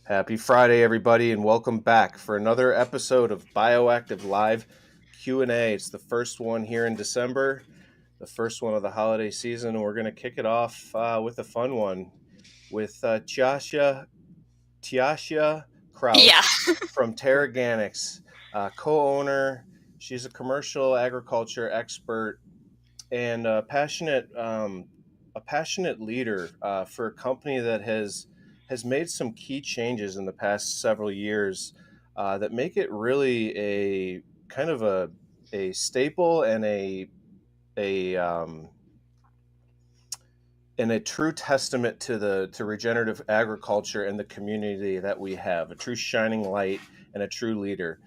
Happy Friday, everybody, and welcome back for another episode of Bioactive Live Q&A. It's the first one here in December, the first one of the holiday season, and we're going to kick it off with a fun one with Tjasa Yeah. Krause from Teraganix, co-owner. She's a commercial agriculture expert and a passionate leader for a company that has made some key changes in the past several years that make it really a kind of a staple a and a true testament to the to regenerative agriculture and the community that we have, a true shining light and a true leader.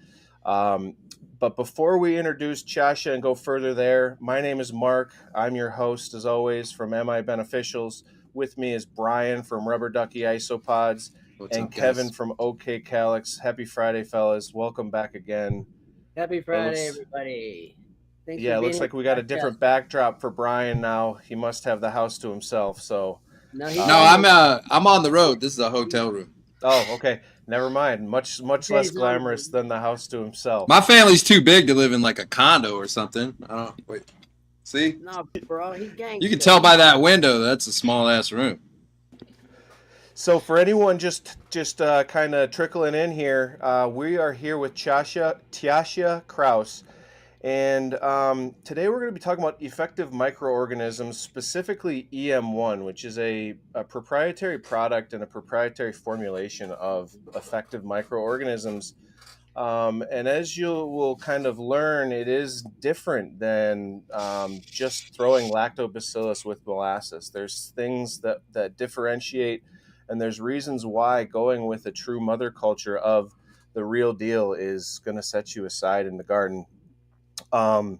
Um, but before we introduce Chasha and go further there, my name is Mark. I'm your host, as always, from MI Beneficials. With me is Brian from Rubber Ducky Isopods What's and up, Kevin guys? from OK Calyx. Happy Friday, fellas. Welcome back again. Happy It Friday, looks everybody. Thanks for Yeah, it being looks here like we got a with us. different backdrop for Brian now. He must have the house to himself. So No, he's No, on I'm on the road. This is a hotel room. Oh, okay. Never mind. Much said less he's on glamorous than the house to himself. My family's too big to live in like a condo or something. I don't wait. See? No, bro, he's gangster. You can tell by that window that's a small ass room. So for anyone just kind of trickling in here, we are here with Tjasa Krause, and today we're going to be talking about effective microorganisms, specifically EM1, which is a proprietary product and a proprietary formulation of effective microorganisms. And as you will kind of learn, it is different than just throwing lactobacillus with molasses. There's things that differentiate, and there's reasons why going with a true mother culture of the real deal is going to set you aside in the garden. Um,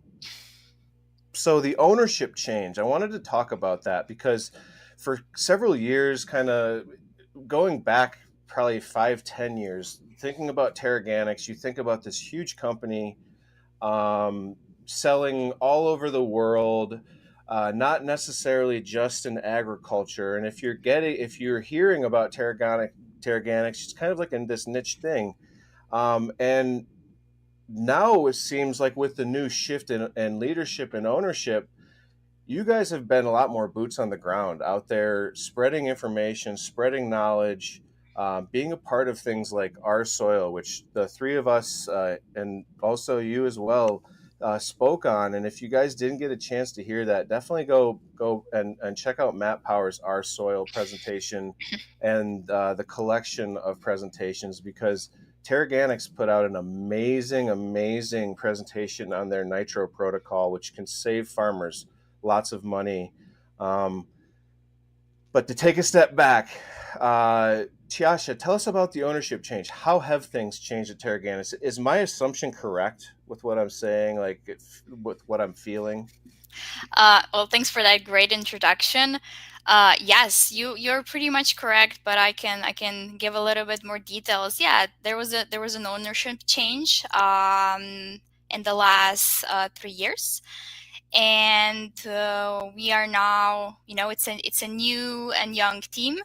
so the ownership change, I wanted to talk about that because for several years, kind of going back probably 5-10 years, thinking about Teraganix, you think about this huge company selling all over the world, not necessarily just in agriculture. And if you're hearing about Teraganix, it's kind of like in this niche thing. And now it seems like with the new shift in leadership and ownership, you guys have been a lot more boots on the ground out there, spreading information, spreading knowledge, being a part of things like Our Soil, which the three of us and also you as well spoke on. And if you guys didn't get a chance to hear that, definitely go and check out Matt Power's Our Soil presentation and the collection of presentations, because Teraganix put out an amazing presentation on their nitro protocol, which can save farmers lots of money. But to take a step back, Tjasa, tell us about the ownership change. How have things changed at Teraganix? Is my assumption correct with what I'm saying, with what I'm feeling? Well, thanks for that great introduction. Yes, you're pretty much correct, but I can give a little bit more details. Yeah, there was an ownership change in the last 3 years, and we are now, it's a new and young team.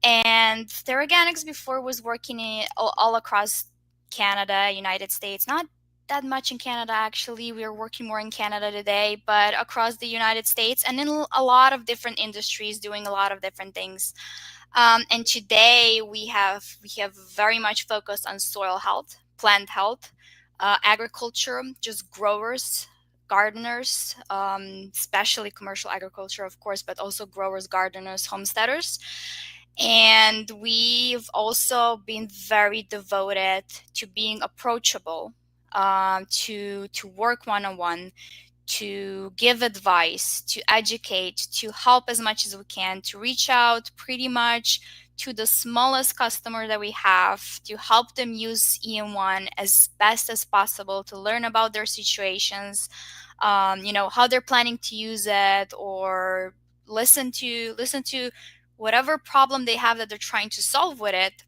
And Teraganix before was working all across Canada, United States, not that much in Canada actually. We are working more in Canada today, but across the United States and in a lot of different industries, doing a lot of different things. And today we have very much focused on soil health, plant health, agriculture, just growers, gardeners, especially commercial agriculture, of course, but also growers, gardeners, homesteaders. And we've also been very devoted to being approachable, to work one-on-one, to give advice, to educate, to help as much as we can, to reach out pretty much to the smallest customer that we have, to help them use EM1 as best as possible, to learn about their situations, how they're planning to use it, or listen to whatever problem they have that they're trying to solve with it.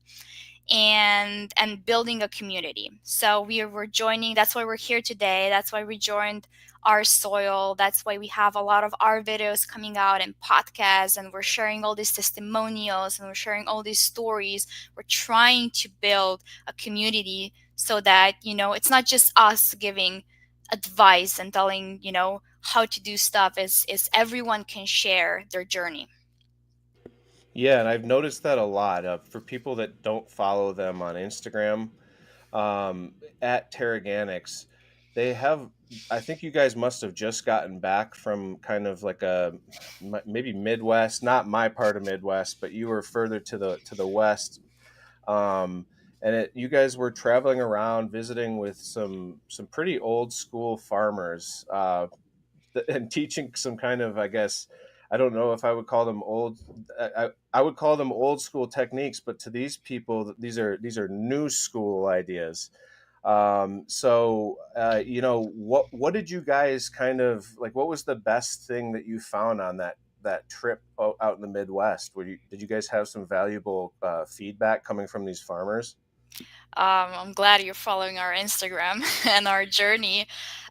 and building a community. So we're joining. That's why we're here today. That's why we joined our soil. That's why we have a lot of our videos coming out and podcasts, and we're sharing all these testimonials and we're sharing all these stories. We're trying to build a community so that, it's not just us giving advice and telling, how to do stuff. Is everyone can share their journey. Yeah, and I've noticed that a lot. For people that don't follow them on Instagram, at Teraganix, they have. I think you guys must have just gotten back from kind of like maybe Midwest, not my part of Midwest, but you were further to the west. Um, and you guys were traveling around visiting with some pretty old school farmers, and teaching some kind of, I guess, I don't know if I would call them old. I would call them old school techniques, but to these people, these are new school ideas. What did you guys kind of like? What was the best thing that you found on that trip out in the Midwest? Did you guys have some valuable feedback coming from these farmers? I'm glad you're following our Instagram and our journey.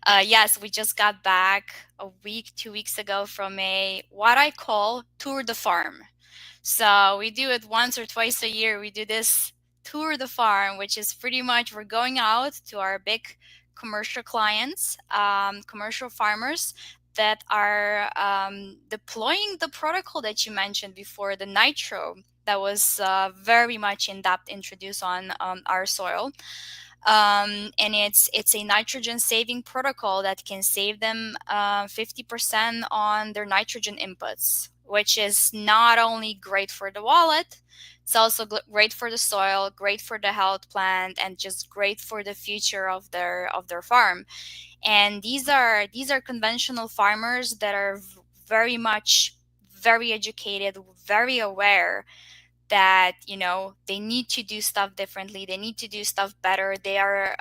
Yes, we just got back a week, 2 weeks ago from a what I call tour de farm. So we do it once or twice a year. We do this tour the farm, which is pretty much we're going out to our big commercial clients, commercial farmers that are deploying the protocol that you mentioned before, the nitro that was very much in depth introduced on our soil. And it's a nitrogen saving protocol that can save them 50% on their nitrogen inputs, which is not only great for the wallet, it's also great for the soil, great for the health plant, and just great for the future of their farm. And these are conventional farmers that are very much very educated, very aware that they need to do stuff differently, they need to do stuff better. They are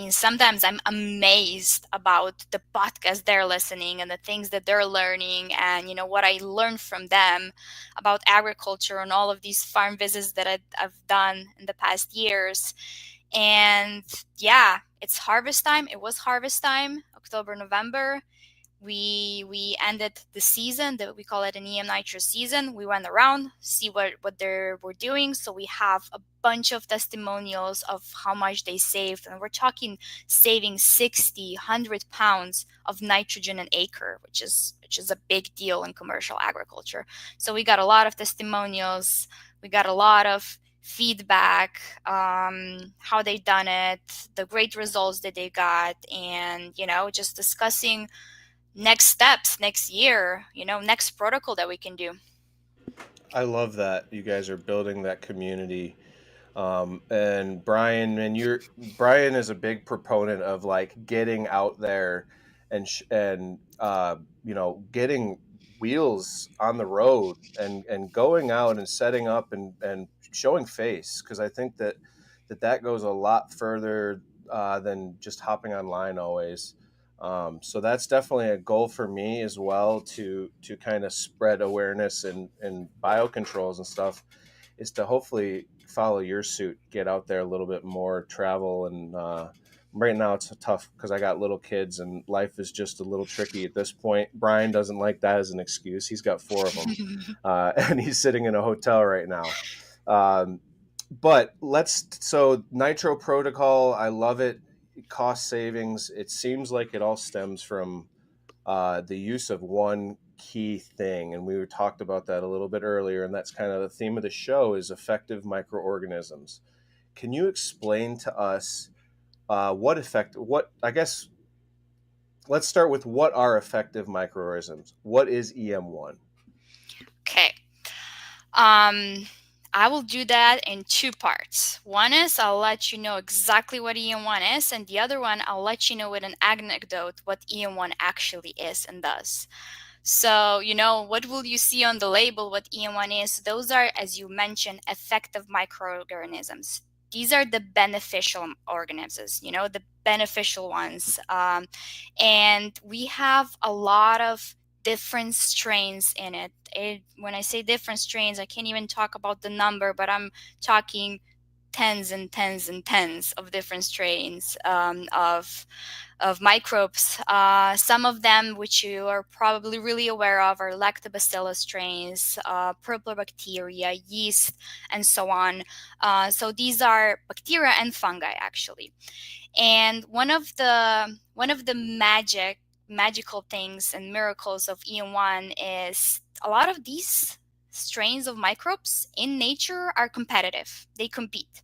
sometimes I'm amazed about the podcast they're listening and the things that they're learning, and what I learned from them about agriculture and all of these farm visits that I've done in the past years. And yeah, it's harvest time. It was harvest time, October, November. We ended the season that we call it an EM Nitro season. We went around, see what they were doing. So we have a bunch of testimonials of how much they saved, and we're talking saving 60, 100 pounds of nitrogen an acre, which is a big deal in commercial agriculture. So we got a lot of testimonials. We got a lot of feedback, how they done it, the great results that they got, and just discussing next steps next year, next protocol that we can do. I love that you guys are building that community. And Brian, Brian is a big proponent of like getting out there and getting wheels on the road and going out and setting up and showing face, because I think that goes a lot further than just hopping online always. So that's definitely a goal for me as well, to kind of spread awareness and biocontrols and stuff, is to hopefully follow your suit, get out there a little bit more, travel. And right now it's tough because I got little kids and life is just a little tricky at this point. Brian doesn't like that as an excuse. He's got four of them, and he's sitting in a hotel right now. So nitro protocol, I love it. Cost savings, it seems like it all stems from the use of one key thing, and we talked about that a little bit earlier, and that's kind of the theme of the show, is effective microorganisms. Can you explain to us what, I guess, let's start with what are effective microorganisms. What is EM1? Okay. I will do that in two parts. One is I'll let you know exactly what EM1 is, and the other one I'll let you know with an anecdote what EM1 actually is and does. So, what will you see on the label, what EM1 is? Those are, as you mentioned, effective microorganisms. These are the beneficial organisms, the beneficial ones. And we have a lot of different strains in it. When I say different strains, I can't even talk about the number, but I'm talking tens and tens and tens of different strains of microbes. Some of them, which you are probably really aware of, are Lactobacillus strains, purple bacteria, yeast, and so on. So these are bacteria and fungi, actually. And one of the magical things and miracles of EM1 is a lot of these strains of microbes in nature are competitive. They compete.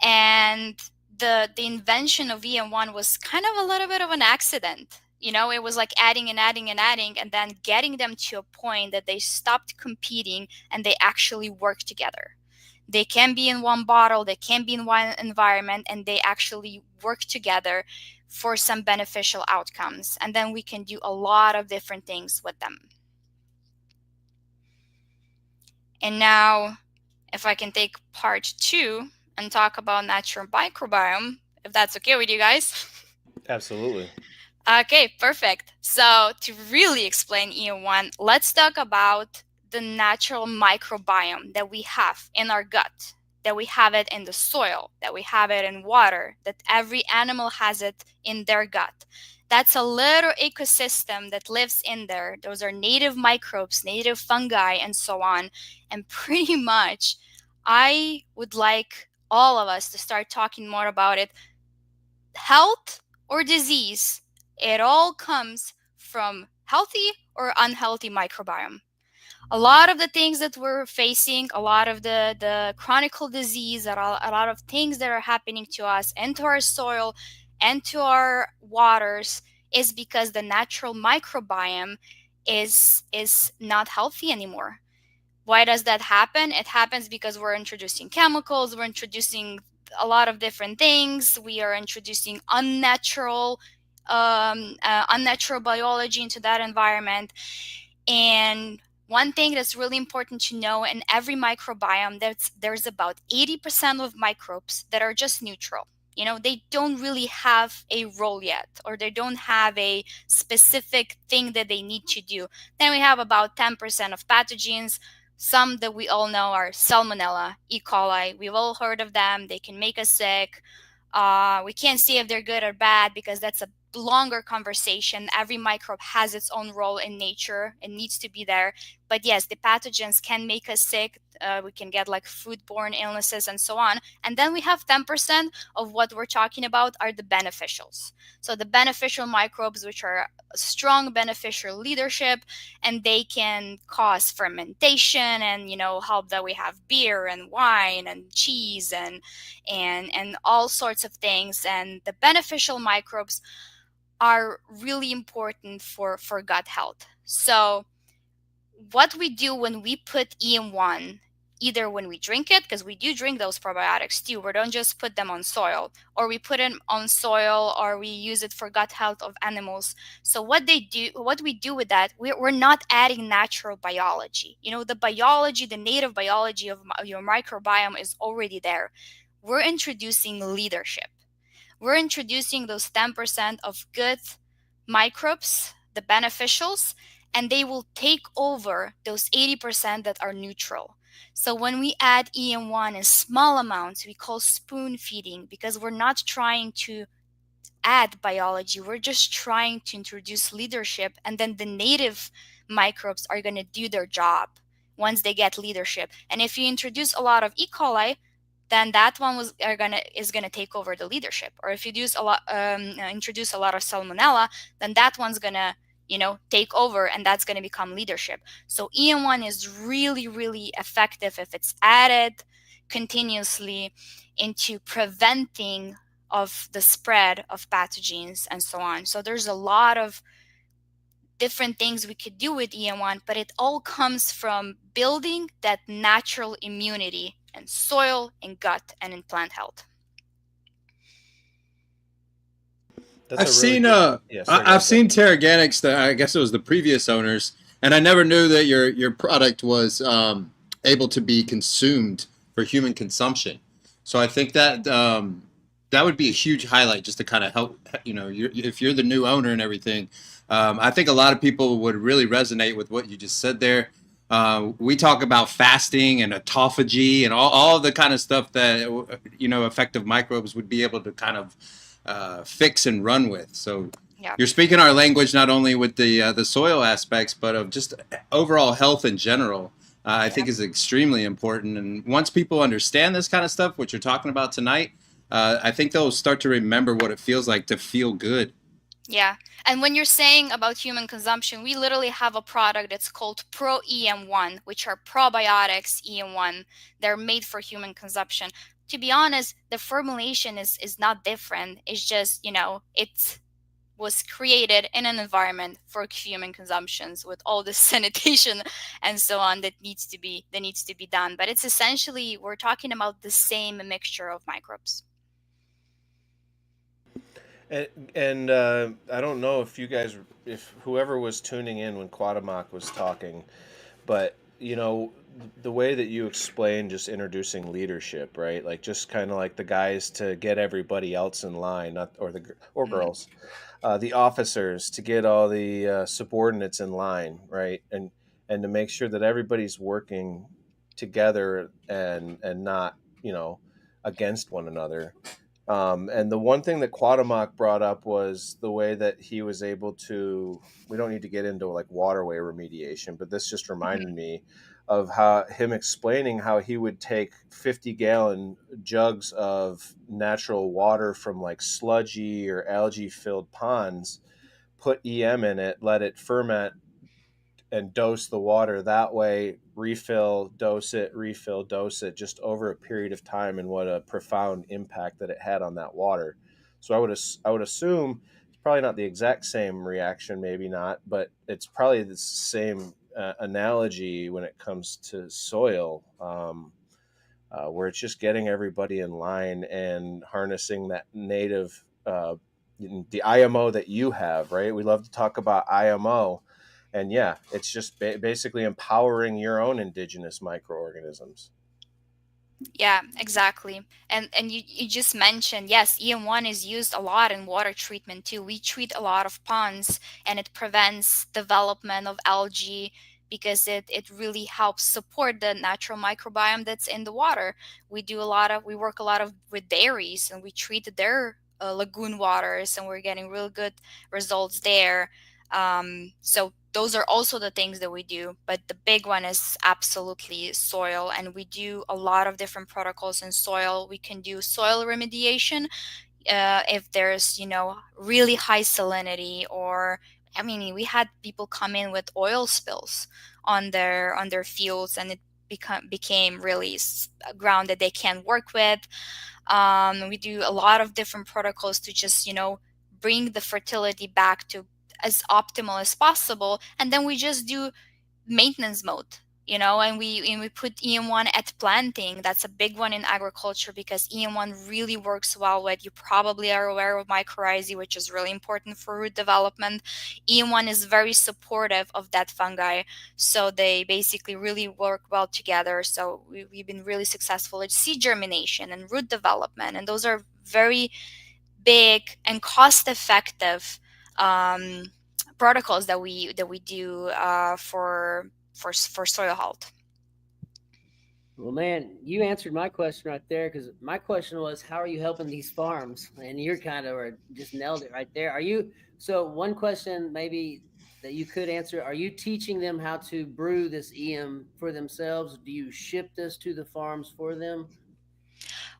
And the invention of EM1 was kind of a little bit of an accident. You know, it was like adding and adding and adding, and then getting them to a point that they stopped competing and they actually work together. They can be in one bottle, they can be in one environment, and they actually work together for some beneficial outcomes. And then we can do a lot of different things with them. And now, if I can take part 2 and talk about natural microbiome, if that's okay with you guys. Absolutely. Okay, perfect. So to really explain EM1, let's talk about the natural microbiome that we have in our gut, that we have it in the soil, that we have it in water, that every animal has it in their gut. That's a little ecosystem that lives in there. Those are native microbes, native fungi, and so on. And pretty much, I would like all of us to start talking more about it. Health or disease, it all comes from healthy or unhealthy microbiome. A lot of the things that we're facing, a lot of the chronic disease, a lot of things that are happening to us and to our soil and to our waters is because the natural microbiome is not healthy anymore. Why does that happen? It happens because we're introducing chemicals, we're introducing a lot of different things. We are introducing unnatural biology into that environment. And one thing that's really important to know, in every microbiome, there's about 80% of microbes that are just neutral. You know, they don't really have a role yet, or they don't have a specific thing that they need to do. Then we have about 10% of pathogens. Some that we all know are Salmonella, E. coli. We've all heard of them. They can make us sick. We can't see if they're good or bad because that's a longer conversation. Every microbe has its own role in nature and needs to be there. But yes, the pathogens can make us sick. We can get like foodborne illnesses and so on. And then we have 10% of what we're talking about are the beneficials. So the beneficial microbes, which are strong beneficial leadership, and they can cause fermentation and, you know, help that we have beer and wine and cheese and all sorts of things. And the beneficial microbes are really important for gut health. So what we do when we put EM1, either when we drink it, because we do drink those probiotics too, we don't just put them on soil, or we put them on soil, or we use it for gut health of animals. So what we do with that, we're not adding natural biology. You know, the biology, the native biology of your microbiome is already there. We're introducing leadership. We're introducing those 10% of good microbes, the beneficials, and they will take over those 80% that are neutral. So when we add EM1 in small amounts, we call spoon feeding, because we're not trying to add biology. We're just trying to introduce leadership, and then the native microbes are going to do their job once they get leadership. And if you introduce a lot of E. coli, then that one is gonna take over the leadership. Or if you introduce a lot of Salmonella, then that one's gonna, you know, take over, and that's gonna become leadership. So EM1 is really, really effective if it's added continuously into preventing of the spread of pathogens and so on. So there's a lot of different things we could do with EM1, but it all comes from building that natural immunity in soil, in gut, and in plant health. I've seen Teraganix. I guess it was the previous owners, and I never knew that your product was able to be consumed for human consumption. So I think that that would be a huge highlight, just to kind of help. You know, if you're the new owner and everything, I think a lot of people would really resonate with what you just said there. We talk about fasting and autophagy and all the kind of stuff that, effective microbes would be able to kind of fix and run with. So you're speaking our language not only with the soil aspects, but of just overall health in general. I think is extremely important. And once people understand this kind of stuff, what you're talking about tonight, I think they'll start to remember what it feels like to feel good. Yeah. And when you're saying about human consumption, we literally have a product that's called Pro EM1, which are probiotics EM1. They're made for human consumption. To be honest, the formulation is not different. It's just, it was created in an environment for human consumptions with all the sanitation and so on that needs to be done. But it's essentially, we're talking about the same mixture of microbes. And I don't know if you guys, if whoever was tuning in when Quadamak was talking, but the way that you explain just introducing leadership, right? Like just kind of like the guys to get everybody else in line, not or girls, the officers to get all the subordinates in line, right? And to make sure that everybody's working together and not against one another. And the one thing that Quadamak brought up was the way that he was able to. We don't need to get into like waterway remediation, but this just reminded me of how him explaining how he would take 50-gallon jugs of natural water from like sludgy or algae filled ponds, put EM in it, let it ferment, and dose the water that way, refill, dose it, refill, dose it, just over a period of time, and what a profound impact that it had on that water. So I would assume it's probably not the exact same reaction, maybe not, but it's probably the same analogy when it comes to soil, where it's just getting everybody in line and harnessing that native, the IMO that you have, right? We love to talk about IMO. And yeah, it's just basically empowering your own indigenous microorganisms. Yeah, exactly. And you just mentioned, yes, EM1 is used a lot in water treatment too. We treat a lot of ponds and it prevents development of algae because it really helps support the natural microbiome that's in the water. We work a lot of with dairies and we treat their lagoon waters and we're getting real good results there. So those are also the things that we do, but the big one is absolutely soil, and we do a lot of different protocols in soil. We can do soil remediation if there's really high salinity, or I mean, we had people come in with oil spills on their fields, and it became really ground that they can't work with. We do a lot of different protocols to just bring the fertility back to as optimal as possible, and then we just do maintenance mode, and we put EM1 at planting. That's a big one in agriculture because EM1 really works well with, you probably are aware of mycorrhizae, which is really important for root development. EM1 is very supportive of that fungi, so they basically really work well together. So we've been really successful at seed germination and root development, and those are very big and cost effective protocols that we do for soil health. Well, man, you answered my question right there, because my question was, how are you helping these farms? And you're kind of just nailed it right there. So one question maybe that you could answer, are you teaching them how to brew this EM for themselves? Do you ship this to the farms for them?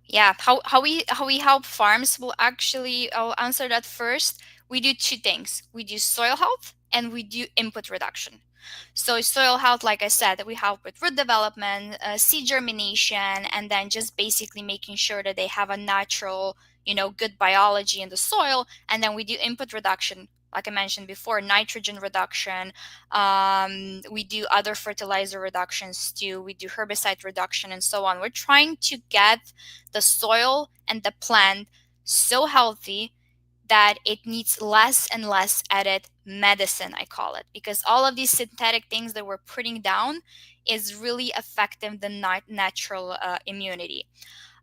Yeah, how we help farms, I'll answer that first. We do two things. We do soil health and we do input reduction. So soil health, like I said, we help with root development, seed germination, and then just basically making sure that they have a natural, good biology in the soil. And then we do input reduction, like I mentioned before, nitrogen reduction. We do other fertilizer reductions too. We do herbicide reduction and so on. We're trying to get the soil and the plant so healthy that it needs less and less added medicine, I call it, because all of these synthetic things that we're putting down is really affecting the natural immunity.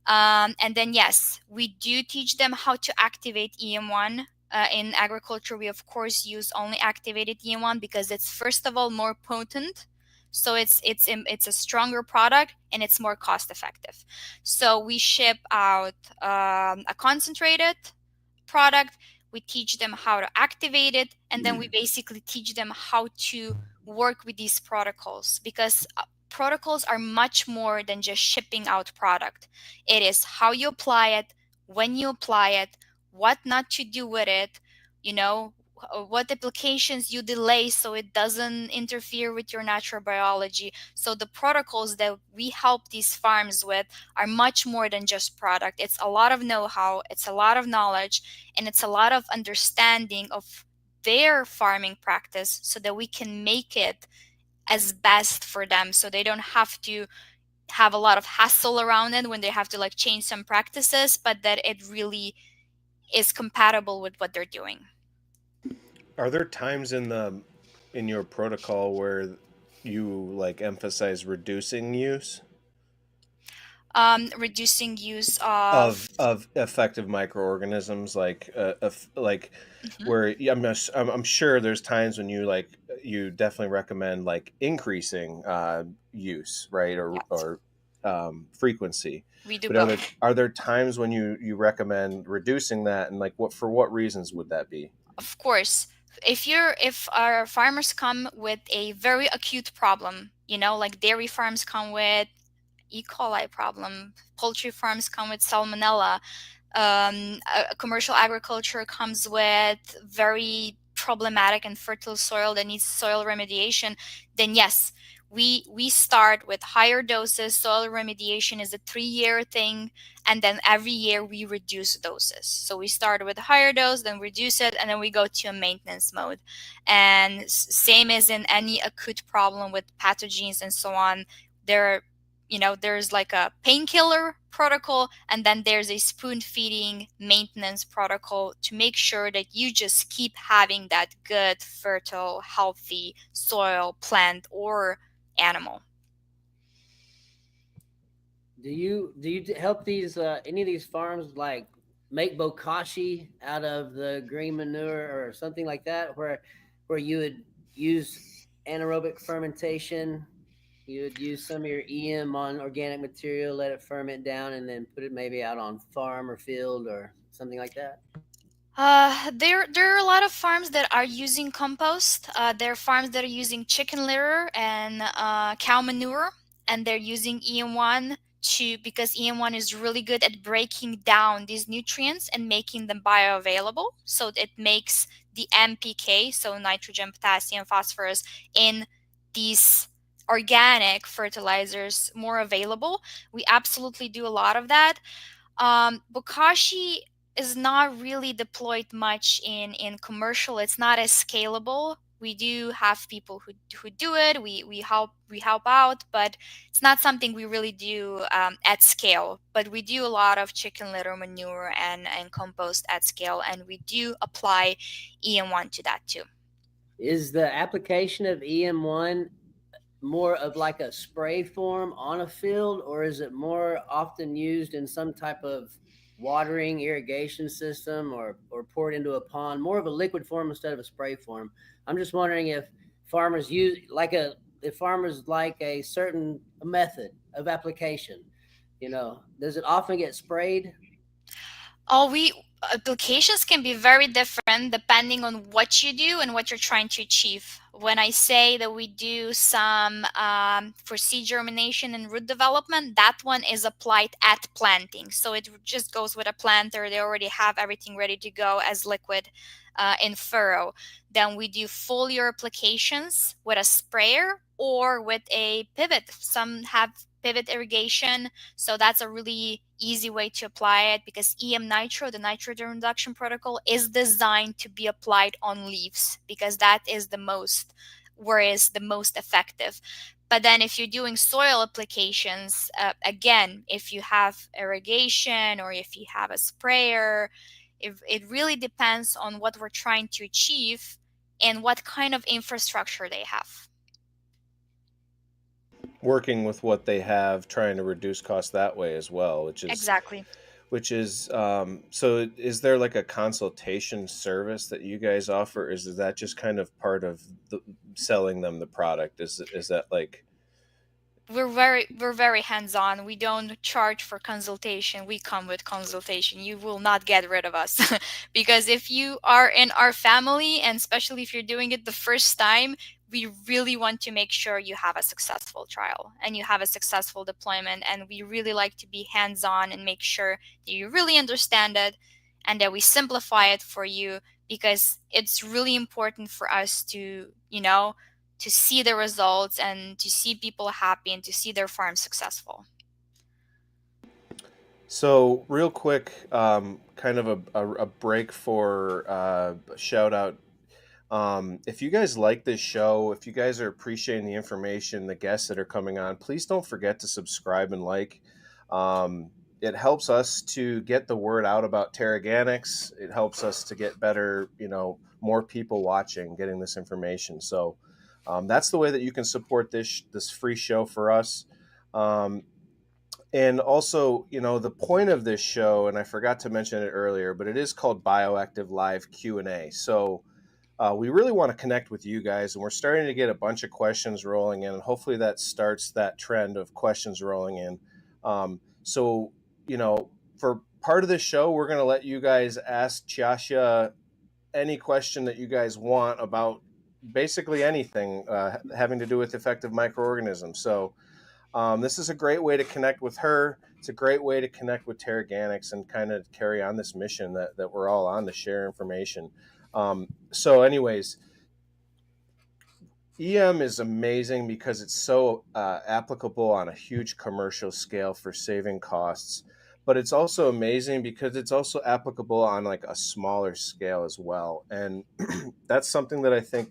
And then, yes, we do teach them how to activate EM1. In agriculture, we of course use only activated EM1 because it's first of all more potent. So it's a stronger product and it's more cost effective. So we ship out a concentrated product. We teach them how to activate it, and then we basically teach them how to work with these protocols, because protocols are much more than just shipping out product. It is how you apply it, when you apply it, what not to do with it, you know, what applications you delay so it doesn't interfere with your natural biology. So the protocols that we help these farms with are much more than just product. It's a lot of know-how, it's a lot of knowledge, and it's a lot of understanding of their farming practice so that we can make it as best for them, so they don't have to have a lot of hassle around it when they have to like change some practices, but that it really is compatible with what they're doing. Are there times in your protocol where you like emphasize reducing use Reducing use of effective microorganisms, like Mhm. where I'm sure there's times when you definitely recommend like increasing use, right, Yes, frequency, we do but both. are there times when you recommend reducing that, and like what reasons would that be? Of course, if our farmers come with a very acute problem, like dairy farms come with E. coli problem, poultry farms come with salmonella, commercial agriculture comes with very problematic and fertile soil that needs soil remediation, then yes, we start with higher doses. Soil remediation is a 3-year thing, and then every year we reduce doses. So we start with a higher dose, then reduce it, and then we go to a maintenance mode. And same as in any acute problem with pathogens and so on, there there's like a painkiller protocol, and then there's a spoon feeding maintenance protocol to make sure that you just keep having that good, fertile, healthy soil, plant, or animal. Do you help these any of these farms like make bokashi out of the green manure or something like that, where you would use anaerobic fermentation? You would use some of your EM on organic material, let it ferment down, and then put it maybe out on farm or field or something like that. There are a lot of farms that are using compost. There are farms that are using chicken litter and cow manure, and they're using EM1 because EM1 is really good at breaking down these nutrients and making them bioavailable. So it makes the NPK, so nitrogen, potassium, phosphorus, in these organic fertilizers more available. We absolutely do a lot of that. Bokashi is not really deployed much in commercial. It's not as scalable. We do have people who do it. We help out, but it's not something we really do at scale. But we do a lot of chicken litter manure and compost at scale, and we do apply EM1 to that too. Is the application of EM1 more of like a spray form on a field, or is it more often used in some type of watering irrigation system, or poured into a pond, more of a liquid form instead of a spray form? I'm just wondering if farmers use like a if farmers like a certain method of application, does it often get sprayed? Oh, we applications can be very different depending on what you do and what you're trying to achieve. When I say that we do some for seed germination and root development, that one is applied at planting. So it just goes with a planter. They already have everything ready to go as liquid in furrow. Then we do foliar applications with a sprayer or with a pivot. Some have pivot irrigation, so that's a really easy way to apply it, because EM nitro, the nitrogen reduction protocol, is designed to be applied on leaves because that is the most effective. But then if you're doing soil applications, again, if you have irrigation or if you have a sprayer, it really depends on what we're trying to achieve and what kind of infrastructure they have. Working with what they have, trying to reduce costs that way as well, Exactly. which is so is there like a consultation service that you guys offer? Is that just kind of part of selling them the product? Is that like we're very hands-on. We don't charge for consultation. We come with consultation. You will not get rid of us because if you are in our family, and especially if you're doing it the first time, we really want to make sure you have a successful trial and you have a successful deployment. And we really like to be hands-on and make sure that you really understand it and that we simplify it for you, because it's really important for us to, to see the results and to see people happy and to see their farm successful. So real quick, kind of a break for a shout out. If you guys like this show, if you guys are appreciating the information, the guests that are coming on, please don't forget to subscribe and like. It helps us to get the word out about Teraganix. It helps us to get better, more people watching, getting this information. So that's the way that you can support this free show for us. And also, the point of this show, and I forgot to mention it earlier, but it is called Bioactive Live Q&A. So we really want to connect with you guys, and we're starting to get a bunch of questions rolling in, and hopefully that starts that trend of questions rolling in. So, for part of this show, we're going to let you guys ask Tjasa any question that you guys want about basically anything having to do with effective microorganisms. So this is a great way to connect with her. It's a great way to connect with Teraganix and kind of carry on this mission that we're all on, to share information. So anyways, EM is amazing because it's so applicable on a huge commercial scale for saving costs, but it's also amazing because it's also applicable on like a smaller scale as well. And that's something that I think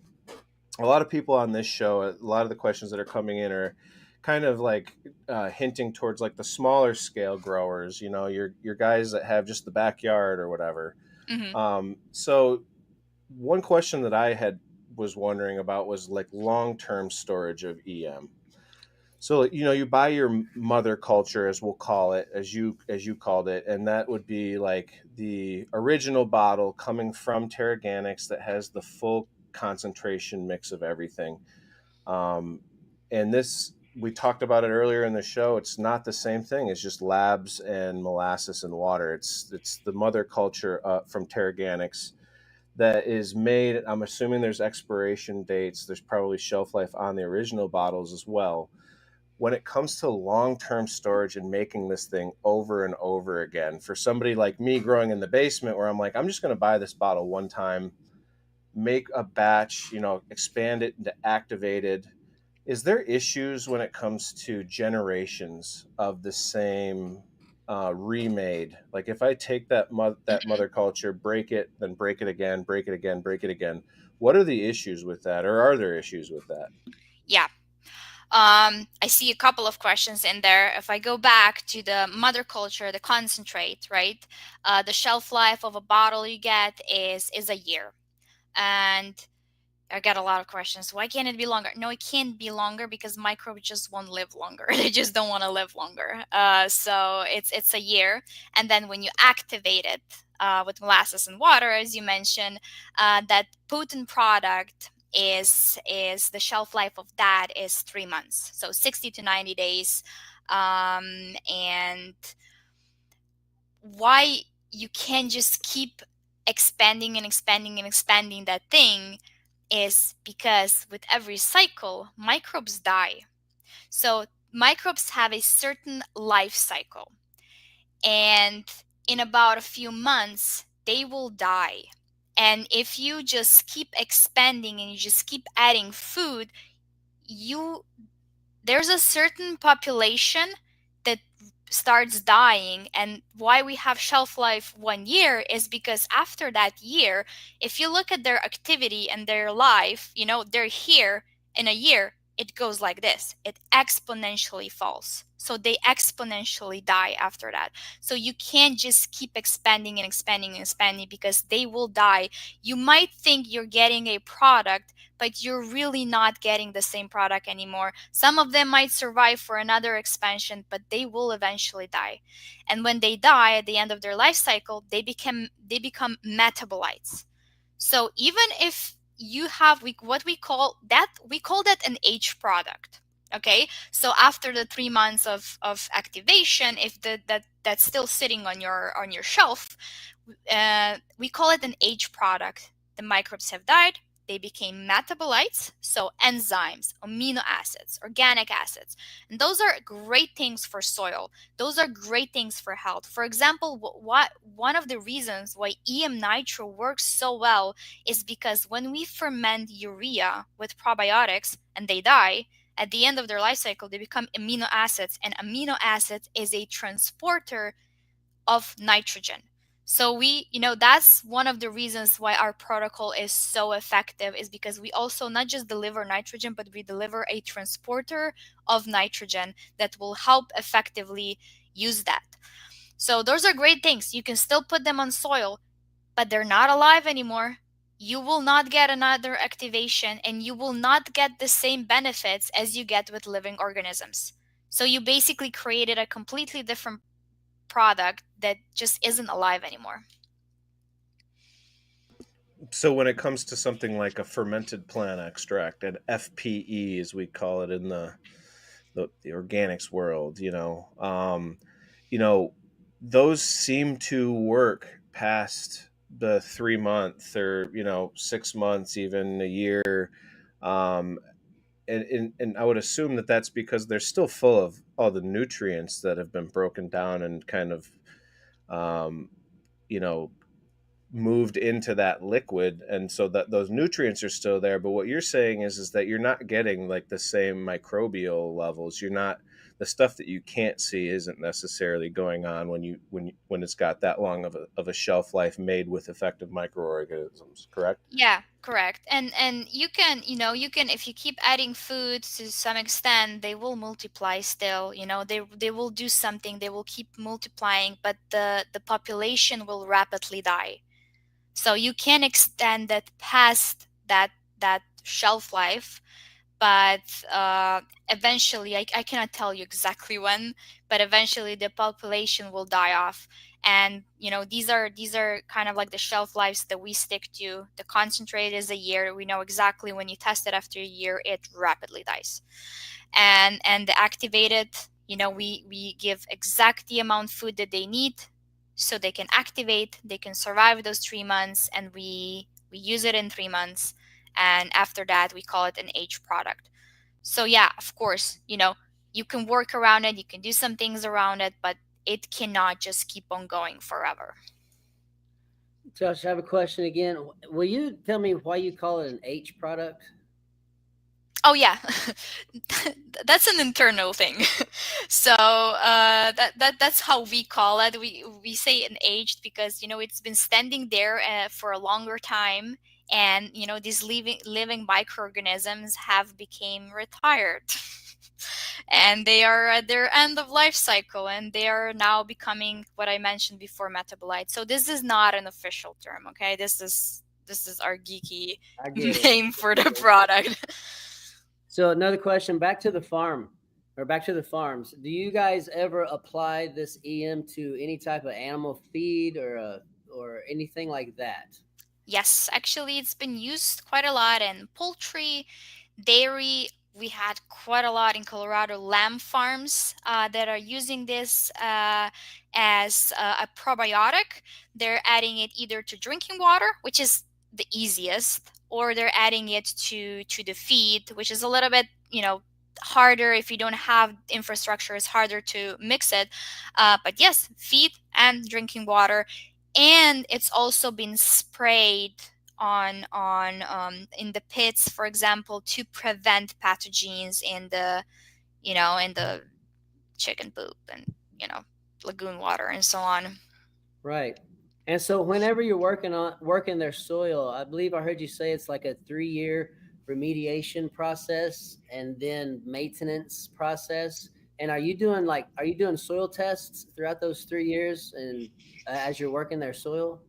a lot of people on this show, a lot of the questions that are coming in are kind of like hinting towards like the smaller scale growers, your guys that have just the backyard or whatever. Mm-hmm. So one question that I was wondering about was like long-term storage of EM. So you buy your mother culture, as we'll call it, as you called it, and that would be like the original bottle coming from Teraganix that has the full concentration mix of everything. And this, we talked about it earlier in the show. It's not the same thing. It's just labs and molasses and water. It's the mother culture from Teraganix that is made. I'm assuming there's expiration dates. There's probably shelf life on the original bottles as well. When it comes to long-term storage and making this thing over and over again, for somebody like me growing in the basement where I'm like, I'm just going to buy this bottle one time, make a batch, expand it into activated. Is there issues when it comes to generations of the same remade? Like if I take that mother culture, break it, then break it again, break it again, break it again. What are the issues with that, or are there issues with that? Yeah. I see a couple of questions in there. If I go back to the mother culture, the concentrate, right? The shelf life of a bottle you get is a year. And I get a lot of questions. Why can't it be longer? No, it can't be longer because microbes just won't live longer. They just don't want to live longer. So it's a year. And then when you activate it with molasses and water, as you mentioned, that potent product is the shelf life of that is 3 months. So 60 to 90 days. And why you can't just keep expanding and expanding and expanding that thing is because with every cycle, microbes die. So microbes have a certain life cycle. And in about a few months, they will die. And if you just keep expanding and you just keep adding food, there's a certain population that starts dying. And why we have shelf life 1 year is because after that year, if you look at their activity and their life, they're here in a year, it goes like this. It exponentially falls. So they exponentially die after that. So you can't just keep expanding and expanding and expanding, because they will die. You might think you're getting a product, but you're really not getting the same product anymore. Some of them might survive for another expansion, but they will eventually die. And when they die at the end of their life cycle, they become metabolites. So even if you have what we call that an age product. Okay, so after the 3 months of activation, if that's still sitting on your shelf, we call it an age product. The microbes have died. They became metabolites, so enzymes, amino acids, organic acids. And those are great things for soil. Those are great things for health. For example, one of the reasons why EM nitro works so well is because when we ferment urea with probiotics and they die, at the end of their life cycle, they become amino acids, and amino acids is a transporter of nitrogen. So that's one of the reasons why our protocol is so effective, is because we also not just deliver nitrogen, but we deliver a transporter of nitrogen that will help effectively use that. So those are great things. You can still put them on soil, but they're not alive anymore. You will not get another activation, and you will not get the same benefits as you get with living organisms. So you basically created a completely different product that just isn't alive anymore. So when it comes to something like a fermented plant extract, an FPE as we call it in the organics world, those seem to work past the 3 month or 6 months, even a year. um, and I would assume that that's because they're still full of all the nutrients that have been broken down and kind of um, you know moved into that liquid, and so that those nutrients are still there. But what you're saying is that you're not getting like the same microbial levels. You're not, the stuff that you can't see isn't necessarily going on when it's got that long of a shelf life made with effective microorganisms, correct? Yeah, correct. And you can if you keep adding food to some extent, they will multiply still. They will do something, they will keep multiplying, but the population will rapidly die. So you can extend that past that shelf life, but eventually, I cannot tell you exactly when, but eventually the population will die off. And these are kind of like the shelf lives that we stick to. The concentrate is a year. We know exactly when you test it after a year, it rapidly dies. And the activated, we give exact the amount of food that they need, so they can activate, they can survive those 3 months, and we use it in 3 months. And after that, we call it an age product. So yeah, of course, you can work around it, you can do some things around it, but it cannot just keep on going forever. Josh, I have a question again. Will you tell me why you call it an H product? Oh yeah, that's an internal thing. So that's how we call it. We say an aged because it's been standing there for a longer time, and these living microorganisms have become retired, and they are at their end of life cycle, and they are now becoming what I mentioned before, metabolites. So this is not an official term. Okay, this is our geeky name for the product. So another question, back to the farms. Do you guys ever apply this EM to any type of animal feed or anything like that? Yes, actually, it's been used quite a lot in poultry, dairy. We had quite a lot in Colorado lamb farms that are using this as a probiotic. They're adding it either to drinking water, which is the easiest, or they're adding it to the feed, which is a little bit harder. If you don't have infrastructure, it's harder to mix it. But yes, feed and drinking water, and it's also been sprayed on in the pits, for example, to prevent pathogens in the chicken poop and lagoon water and so on. Right. And so whenever you're working their soil, I believe I heard you say it's like a 3-year remediation process and then maintenance process? And are you doing soil tests throughout those 3 years and as you're working their soil?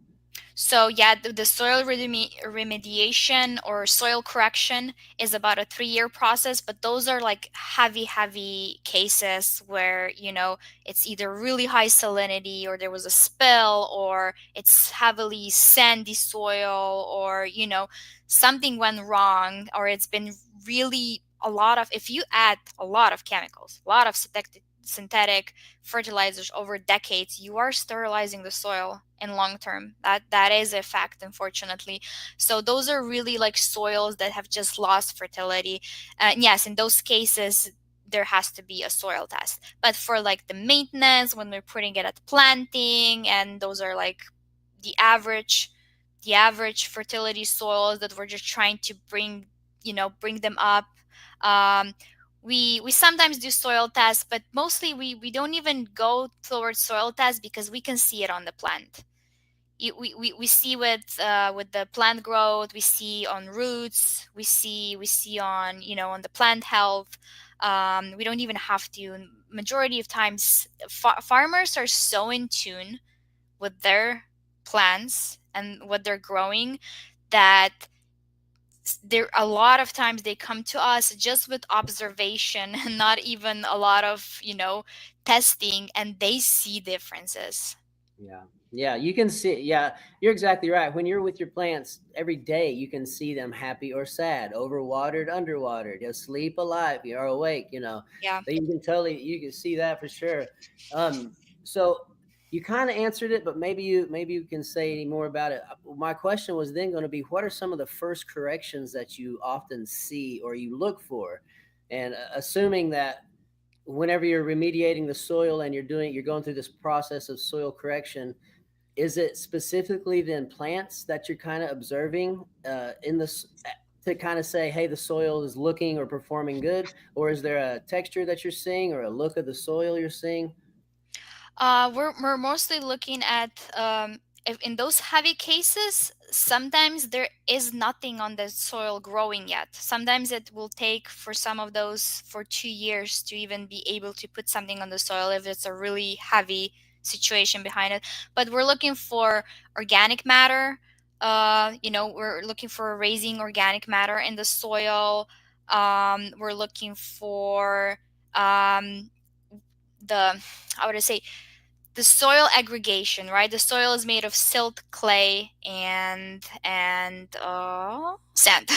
So yeah, the soil remediation or soil correction is about a 3-year process, but those are like heavy cases where, it's either really high salinity or there was a spill or it's heavily sandy soil or, something went wrong or it's been really if you add a lot of chemicals, a lot of synthetic fertilizers over decades, you are sterilizing the soil in long term. That is a fact, unfortunately. So those are really like soils that have just lost fertility. And yes, in those cases, there has to be a soil test. But for like the maintenance, when we're putting it at planting, and those are like the average fertility soils that we're just trying to bring them up. Um, we sometimes do soil tests, but mostly we don't even go towards soil tests because we can see it on the plant. We see with the plant growth, we see on roots, we see on on the plant health. We don't even have to. Majority of times, farmers are so in tune with their plants and what they're growing that there a lot of times they come to us just with observation and not even a lot of testing, and they see differences. Yeah, you can see. Yeah, you're exactly right. When you're with your plants every day, you can see them happy or sad, overwatered, underwatered, asleep, alive, or awake. Yeah. But you can see that for sure. So you kind of answered it, but maybe you can say any more about it. My question was then going to be, what are some of the first corrections that you often see or you look for, and assuming that whenever you're remediating the soil and you're going through this process of soil correction, is it specifically then plants that you're kind of observing in this to kind of say, hey, the soil is looking or performing good? Or is there a texture that you're seeing or a look of the soil you're seeing? We're mostly looking at if in those heavy cases, sometimes there is nothing on the soil growing yet. Sometimes it will take for some of those for 2 years to even be able to put something on the soil if it's a really heavy situation behind it. But we're looking for organic matter. We're looking for raising organic matter in the soil. We're looking for the how would I say the soil aggregation, right? The soil is made of silt, clay, and sand,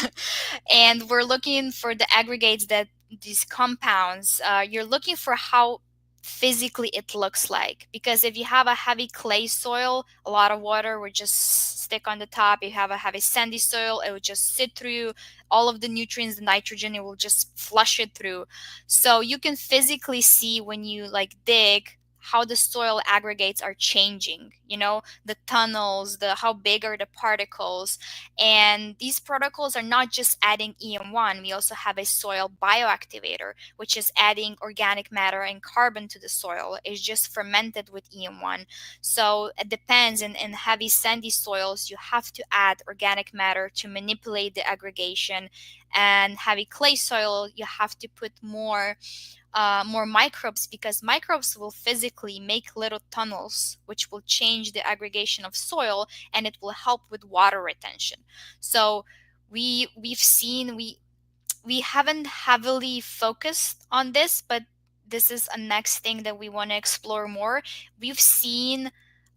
and we're looking for the aggregates that these compounds. You're looking for how physically it looks like, because if you have a heavy clay soil, a lot of water would just stick on the top. If you have a heavy sandy soil, it would just sit through all of the nutrients, the nitrogen, it will just flush it through. So you can physically see when you like dig how the soil aggregates are changing, the tunnels, the how big are the particles. And these particles are not just adding EM1. We also have a soil bioactivator, which is adding organic matter and carbon to the soil. It's just fermented with EM1. So it depends. In heavy sandy soils, you have to add organic matter to manipulate the aggregation. And heavy clay soil, you have to put more microbes, because microbes will physically make little tunnels which will change the aggregation of soil, and it will help with water retention. So we haven't heavily focused on this, but this is a next thing that we want to explore more. We've seen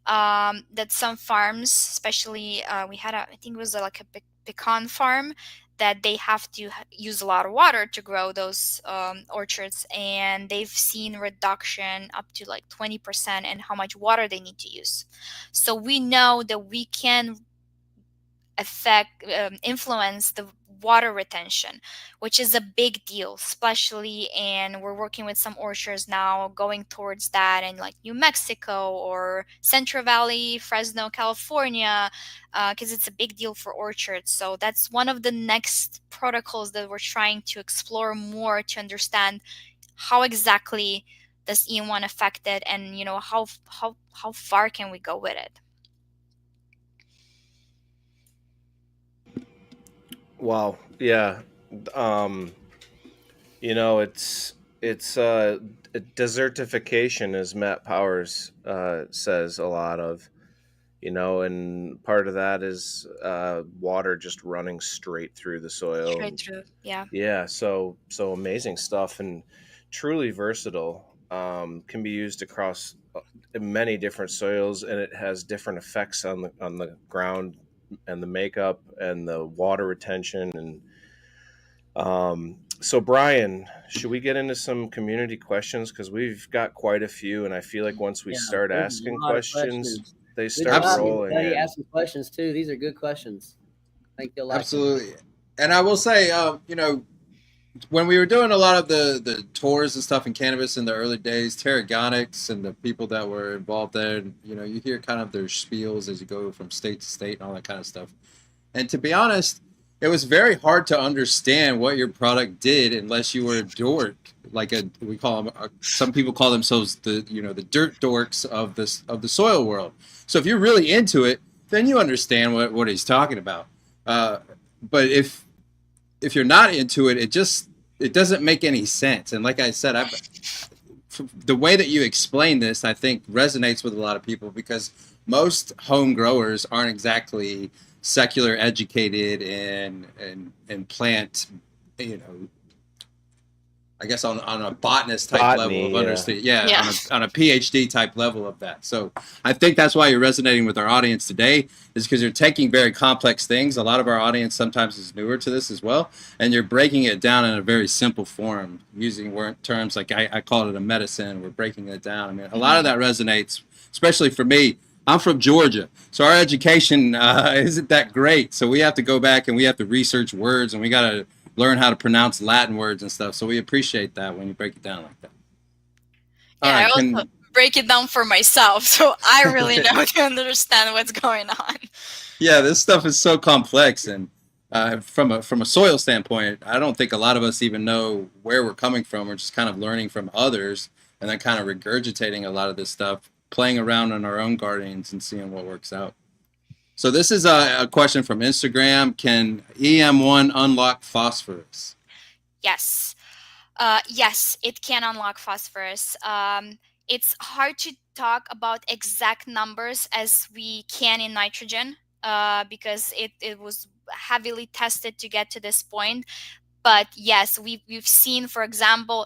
that some farms, especially we had I think it was like a pecan farm, that they have to use a lot of water to grow those orchards, and they've seen reduction up to like 20% in how much water they need to use. So we know that we can influence the water retention, which is a big deal, especially, and we're working with some orchards now going towards that in like New Mexico or Central Valley, Fresno, California, because it's a big deal for orchards. So that's one of the next protocols that we're trying to explore more to understand how exactly does EM1 affect it, and how far can we go with it. Wow. Yeah. It's desertification, as Matt Powers says a lot of. And part of that is water just running straight through the soil. Straight And through. Yeah. yeah, so amazing stuff and truly versatile. Can be used across many different soils, and it has different effects on the ground and the makeup and the water retention. And so, Brian, should we get into some community questions? Because we've got quite a few, and I feel like once we Yeah, start there's a asking lot of questions, questions. they Good start job, Absolutely. rolling everybody, in. asking questions too. These are good questions. I think you'll like them. Absolutely. And I will say, when we were doing a lot of the tours and stuff in cannabis in the early days, Teraganix and the people that were involved there, you hear kind of their spiels as you go from state to state and all that kind of stuff. And to be honest, it was very hard to understand what your product did unless you were a dork, like we call them. Some people call themselves the dirt dorks of the soil world. So if you're really into it, then you understand what he's talking about. But if you're not into it, it doesn't make any sense. And like I said, the way that you explain this, I think resonates with a lot of people because most home growers aren't exactly secular educated and plant, I guess on a botanist type level of understanding. Yeah. On a PhD type level of that. So I think that's why you're resonating with our audience today, is because you're taking very complex things. A lot of our audience sometimes is newer to this as well, and you're breaking it down in a very simple form using terms like I call it a medicine. We're breaking it down. I mean, a lot of that resonates, especially for me. I'm from Georgia, so our education isn't that great. So we have to go back and we have to research words, and we got to learn how to pronounce Latin words and stuff. So we appreciate that when you break it down like that. Yeah, I also break it down for myself, so I really know to understand what's going on. Yeah, this stuff is so complex, and from a soil standpoint, I don't think a lot of us even know where we're coming from. We're just kind of learning from others, and then kind of regurgitating a lot of this stuff, playing around in our own gardens and seeing what works out. So this is a question from Instagram. Can EM1 unlock phosphorus? Yes. Yes, it can unlock phosphorus. It's hard to talk about exact numbers as we can in nitrogen because it was heavily tested to get to this point. But yes, we've seen, for example,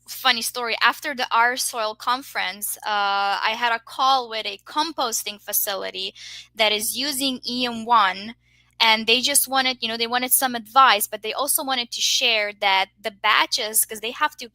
funny story, after the Our Soil conference, I had a call with a composting facility that is using EM1, and they just wanted, they wanted some advice, but they also wanted to share that the batches, because they have to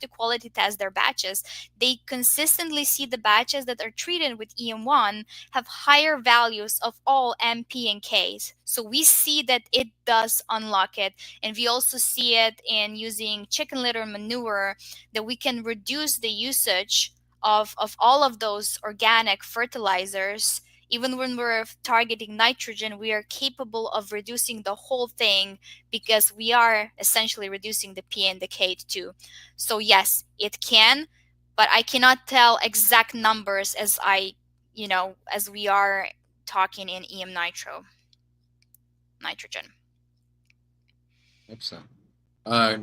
quality test their batches, they consistently see the batches that are treated with EM1 have higher values of all MP and Ks. So we see that it does unlock it. And we also see it in using chicken litter manure, that we can reduce the usage of all of those organic fertilizers. Even when we're targeting nitrogen, we are capable of reducing the whole thing because we are essentially reducing the P and the K too. So yes, it can, but I cannot tell exact numbers as as we are talking in EM nitrogen. Excellent.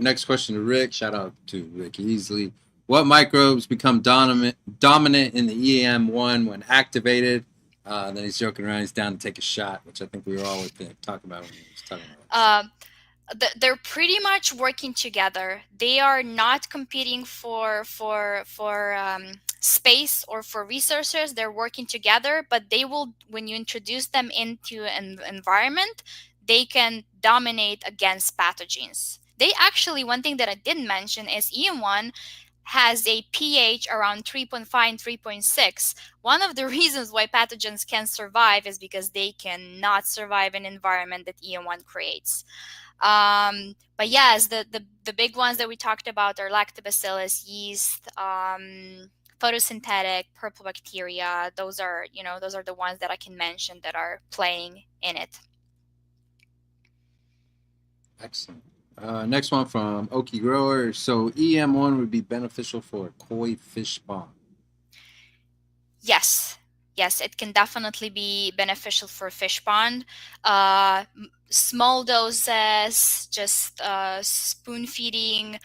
Next question to Rick. Shout out to Rick Easley. What microbes become dominant in the EM1 when activated? Then he's joking around. He's down to take a shot, which I think we were all talking about when he was talking about it. They're pretty much working together. They are not competing for space or for resources. They're working together, but they will, when you introduce them into an environment, they can dominate against pathogens. They actually, one thing that I didn't mention is EM1 has a pH around 3.5 and 3.6. One of the reasons why pathogens can survive is because they cannot survive an environment that EM1 creates. But yes, the big ones that we talked about are Lactobacillus, yeast, photosynthetic, purple bacteria. Those are the ones that I can mention that are playing in it. Excellent. Next one from Okie Grower. So EM1 would be beneficial for a koi fish spawn. Yes, it can definitely be beneficial for fish pond. small doses, just spoon feeding.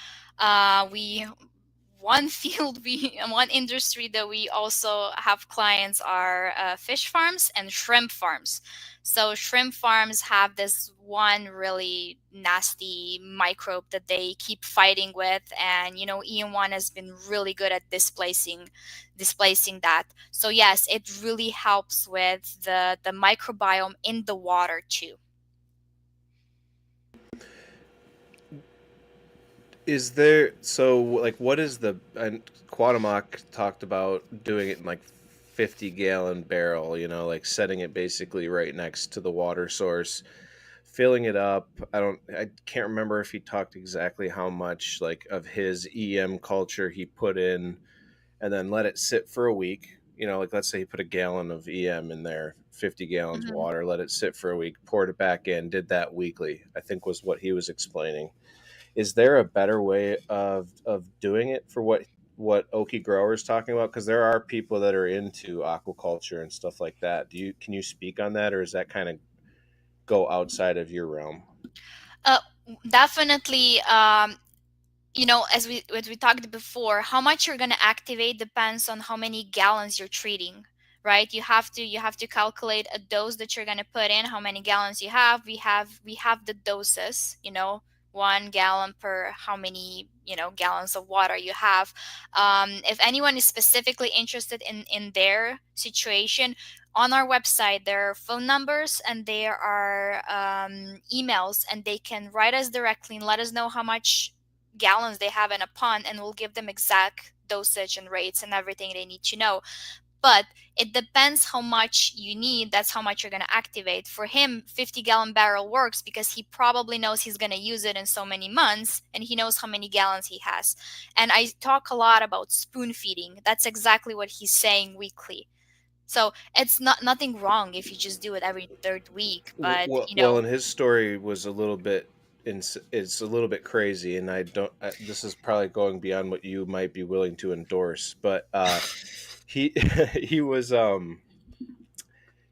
One industry that we also have clients are fish farms and shrimp farms. So shrimp farms have this one really nasty microbe that they keep fighting with, and EM1 has been really good at displacing that. So yes, it really helps with the microbiome in the water too. Is there, so like, what is the, and Quantumoc talked about doing it in like 50-gallon barrel, like setting it basically right next to the water source, filling it up. I can't remember if he talked exactly how much like of his EM culture he put in, and then let it sit for a week. Like, let's say he put a gallon of EM in there, 50 gallons Mhm. water, let it sit for a week, poured it back in, did that weekly, I think was what he was explaining. Is there a better way of doing it for what Okie Grower is talking about? Because there are people that are into aquaculture and stuff like that. Can you speak on that, or is that kind of go outside of your realm? Uh, Definitely. As we talked before, how much you're gonna activate depends on how many gallons you're treating, right? You have to calculate a dose that you're gonna put in, how many gallons you have. We have the doses, 1 gallon per how many gallons of water you have. If anyone is specifically interested in their situation, on our website there are phone numbers and there are emails, and they can write us directly and let us know how much gallons they have in a pond, and we'll give them exact dosage and rates and everything they need to know. But it depends how much you need. That's how much you're going to activate. For him, 50-gallon barrel works because he probably knows he's going to use it in so many months, and he knows how many gallons he has. And I talk a lot about spoon feeding. That's exactly what he's saying weekly. So it's nothing wrong if you just do it every third week, but Well, and his story was a little bit, it's a little bit crazy, and this is probably going beyond what you might be willing to endorse, but he he was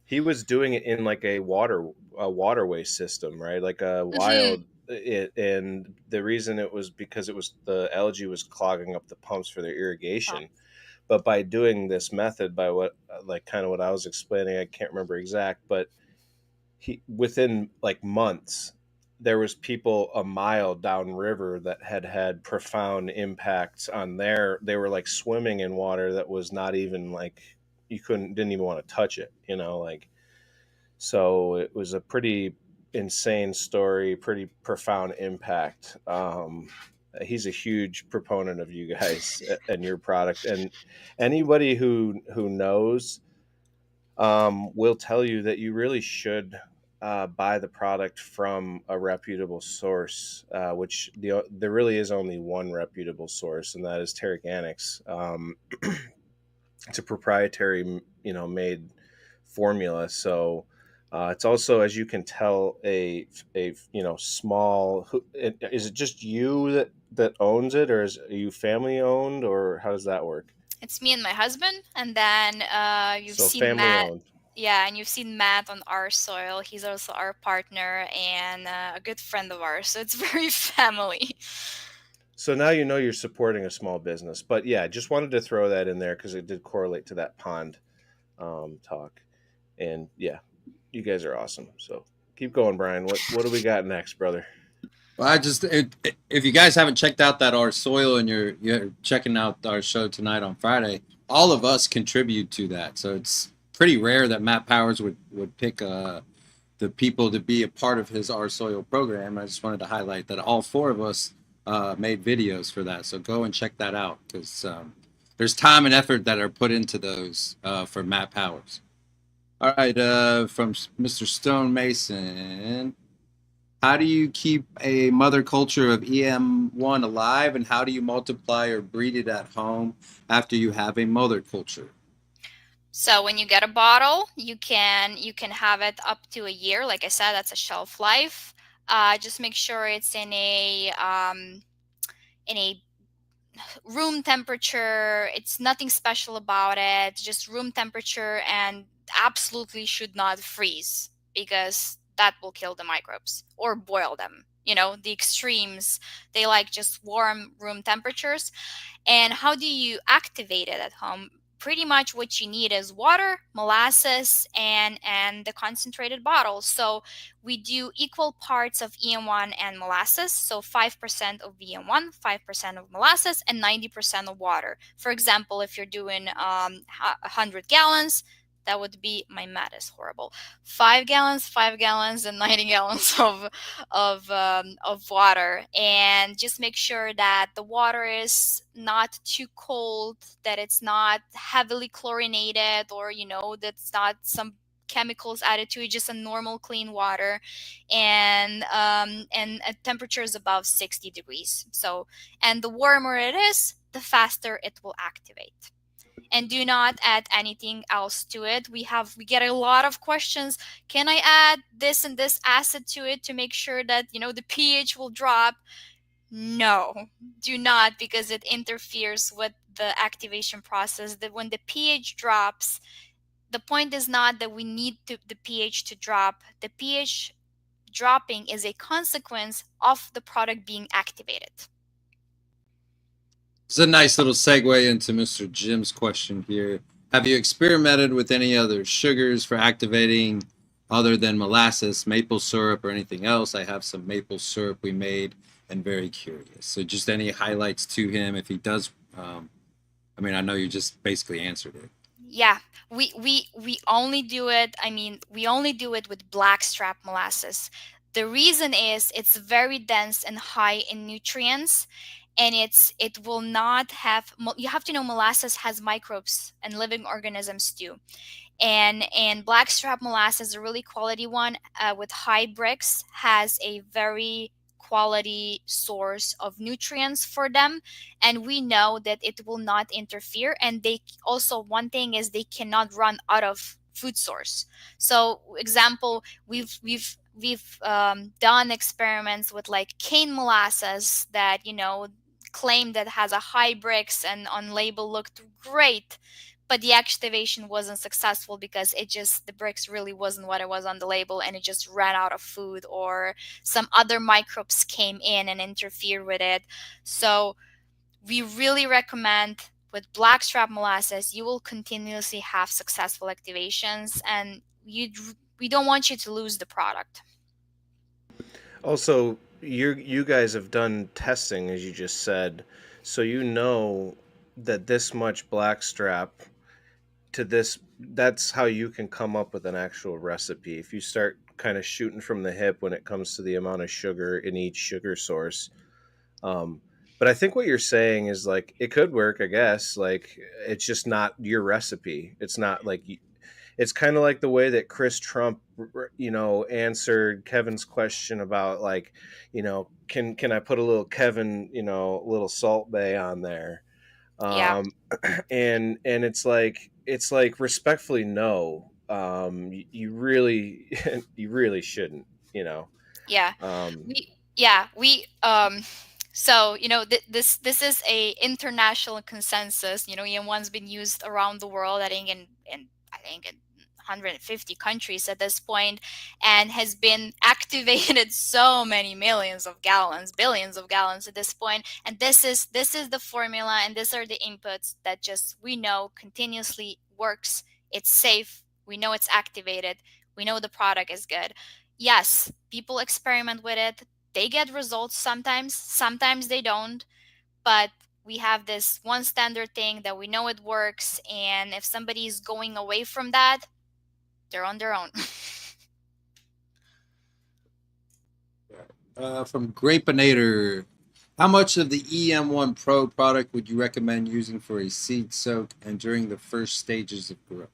he was doing it in like a waterway system, right? Like a Mhm. wild and the reason it was because it was the algae was clogging up the pumps for their Oh, irrigation. But by doing this method, by what like kind of what I was explaining, I can't remember exact, but he within like months there was people a mile downriver that had profound impacts on they were like swimming in water that was not even like, didn't even want to touch it, like. So it was a pretty insane story, pretty profound impact. He's a huge proponent of you guys and your product, and anybody who knows will tell you that you really should buy the product from a reputable source, which there really is only one reputable source, and that is Teraganix. It's a proprietary, made formula. So it's also, as you can tell, a small. Is it just you that owns it, or are you family owned, or how does that work? it's me and my husband, and then you've So seen family Matt. owned. Yeah, and you've seen Matt on our soil. He's also our partner and a good friend of ours. So it's very family. So now you know you're supporting a small business. But yeah, just wanted to throw that in there because it did correlate to that pond talk. And yeah, you guys are awesome. So keep going, Brian. What do we got next, brother? Well, if you guys haven't checked out that our soil and you're checking out our show tonight on Friday, all of us contribute to that. So it's pretty rare that Matt Powers would pick the people to be a part of his Our Soil program. I just wanted to highlight that all four of us made videos for that. So go and check that out because there's time and effort that are put into those for Matt Powers. All right, from Mr. Stone Mason. How do you keep a mother culture of EM1 alive, and how do you multiply or breed it at home after you have a mother culture? So when you get a bottle, you can have it up to a year. Like I said, that's a shelf life. Just make sure it's in a room temperature. It's nothing special about it, just room temperature, and absolutely should not freeze because that will kill the microbes, or boil them. The extremes, they like just warm room temperatures. And how do you activate it at home? Pretty much what you need is water, molasses, and the concentrated bottles. So we do equal parts of EM1 and molasses. So 5% of EM1, 5% of molasses, and 90% of water. For example, if you're doing 100 gallons, that would be, my math is horrible, 5 gallons, and 90 gallons of water. And just make sure that the water is not too cold, that it's not heavily chlorinated, or that's not some chemicals added to it, just a normal clean water. And a temperature is above 60 degrees. So, and the warmer it is, the faster it will activate. And do not add anything else to it. We get a lot of questions. Can I add this and this acid to it to make sure that the pH will drop? No, do not, because it interferes with the activation process. That when the pH drops, the point is not that we need the pH to drop. The pH dropping is a consequence of the product being activated. It's a nice little segue into Mr. Jim's question here. Have you experimented with any other sugars for activating other than molasses, maple syrup, or anything else? I have some maple syrup we made and very curious. So just any highlights to him if he does. I mean, I know you just basically answered it. Yeah, we only do it. We only do it with blackstrap molasses. The reason is it's very dense and high in nutrients, and it will not have. You have to know molasses has microbes and living organisms too. And blackstrap molasses, a really quality one with high Brix, has a very quality source of nutrients for them, and we know that it will not interfere. And they also, one thing is, they cannot run out of food source. So example, we've done experiments with like cane molasses that claim that has a high Brix and on label looked great, but the activation wasn't successful because the Brix really wasn't what it was on the label, and it just ran out of food, or some other microbes came in and interfered with it. So we really recommend with blackstrap molasses, you will continuously have successful activations, and we don't want you to lose the product. Also, you guys have done testing, as you just said, so that this much blackstrap to this, that's how you can come up with an actual recipe. If you start kind of shooting from the hip when it comes to the amount of sugar in each sugar source. But I think what you're saying is like it could work, I guess. Like it's just not your recipe. It's not like it's kind of like the way that Chris Trump, answered Kevin's question about like, can I put a little Kevin, little Salt Bay on there? Yeah. And it's like respectfully no. You really you really shouldn't. Yeah. We so this is a international consensus. EM1's been used around the world, I think in 150 countries at this point, and has been activated so many millions of gallons, billions of gallons at this point. And this is the formula, and these are the inputs that just we know continuously works. It's safe. We know it's activated. We know the product is good. Yes, people experiment with it. They get results sometimes they don't, but we have this one standard thing that we know it works, and if somebody is going away from that, they're on their own. From Grapinator, how much of the EM1 Pro product would you recommend using for a seed soak and during the first stages of growth?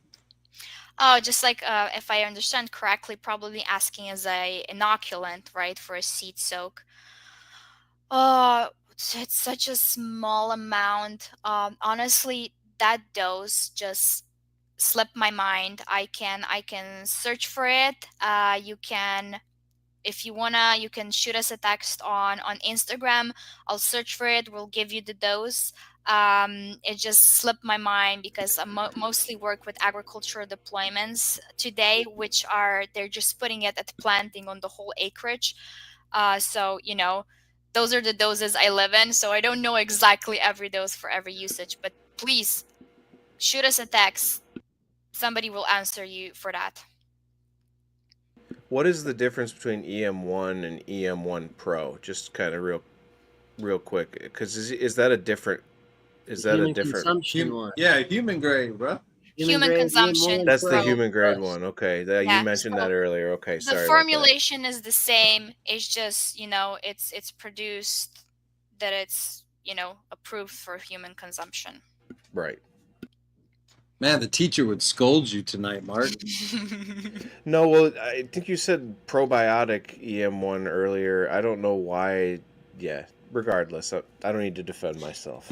Oh, just like if I understand correctly, probably asking as a inoculant, right, for a seed soak. Oh, it's such a small amount. Honestly, that dose just slipped my mind. I can search for it. You can, if you wanna, you can shoot us a text on Instagram. I'll search for it. We'll give you the dose. It just slipped my mind because I mostly work with agricultural deployments today, which are, they're just putting it at planting on the whole acreage. So, you know, those are the doses I live in. So I don't know exactly every dose for every usage, but please shoot us a text. Somebody will answer you for that. What is the difference between EM1 and EM1 Pro? Just kind of real quick, because is that a different? Is that a Human different? consumption one. Yeah, human grade, bro. Human grade, consumption. That's the Pro human grade plus. one. Okay, you Yeah, mentioned so that earlier. Okay, the sorry about that. formulation is the same. It's just, you know, it's produced that it's, you know, approved for human consumption. Right. Man, the teacher would scold you tonight, Mark. No, well, I think you said probiotic EM1 earlier. I don't know why. Yeah, regardless, I don't need to defend myself.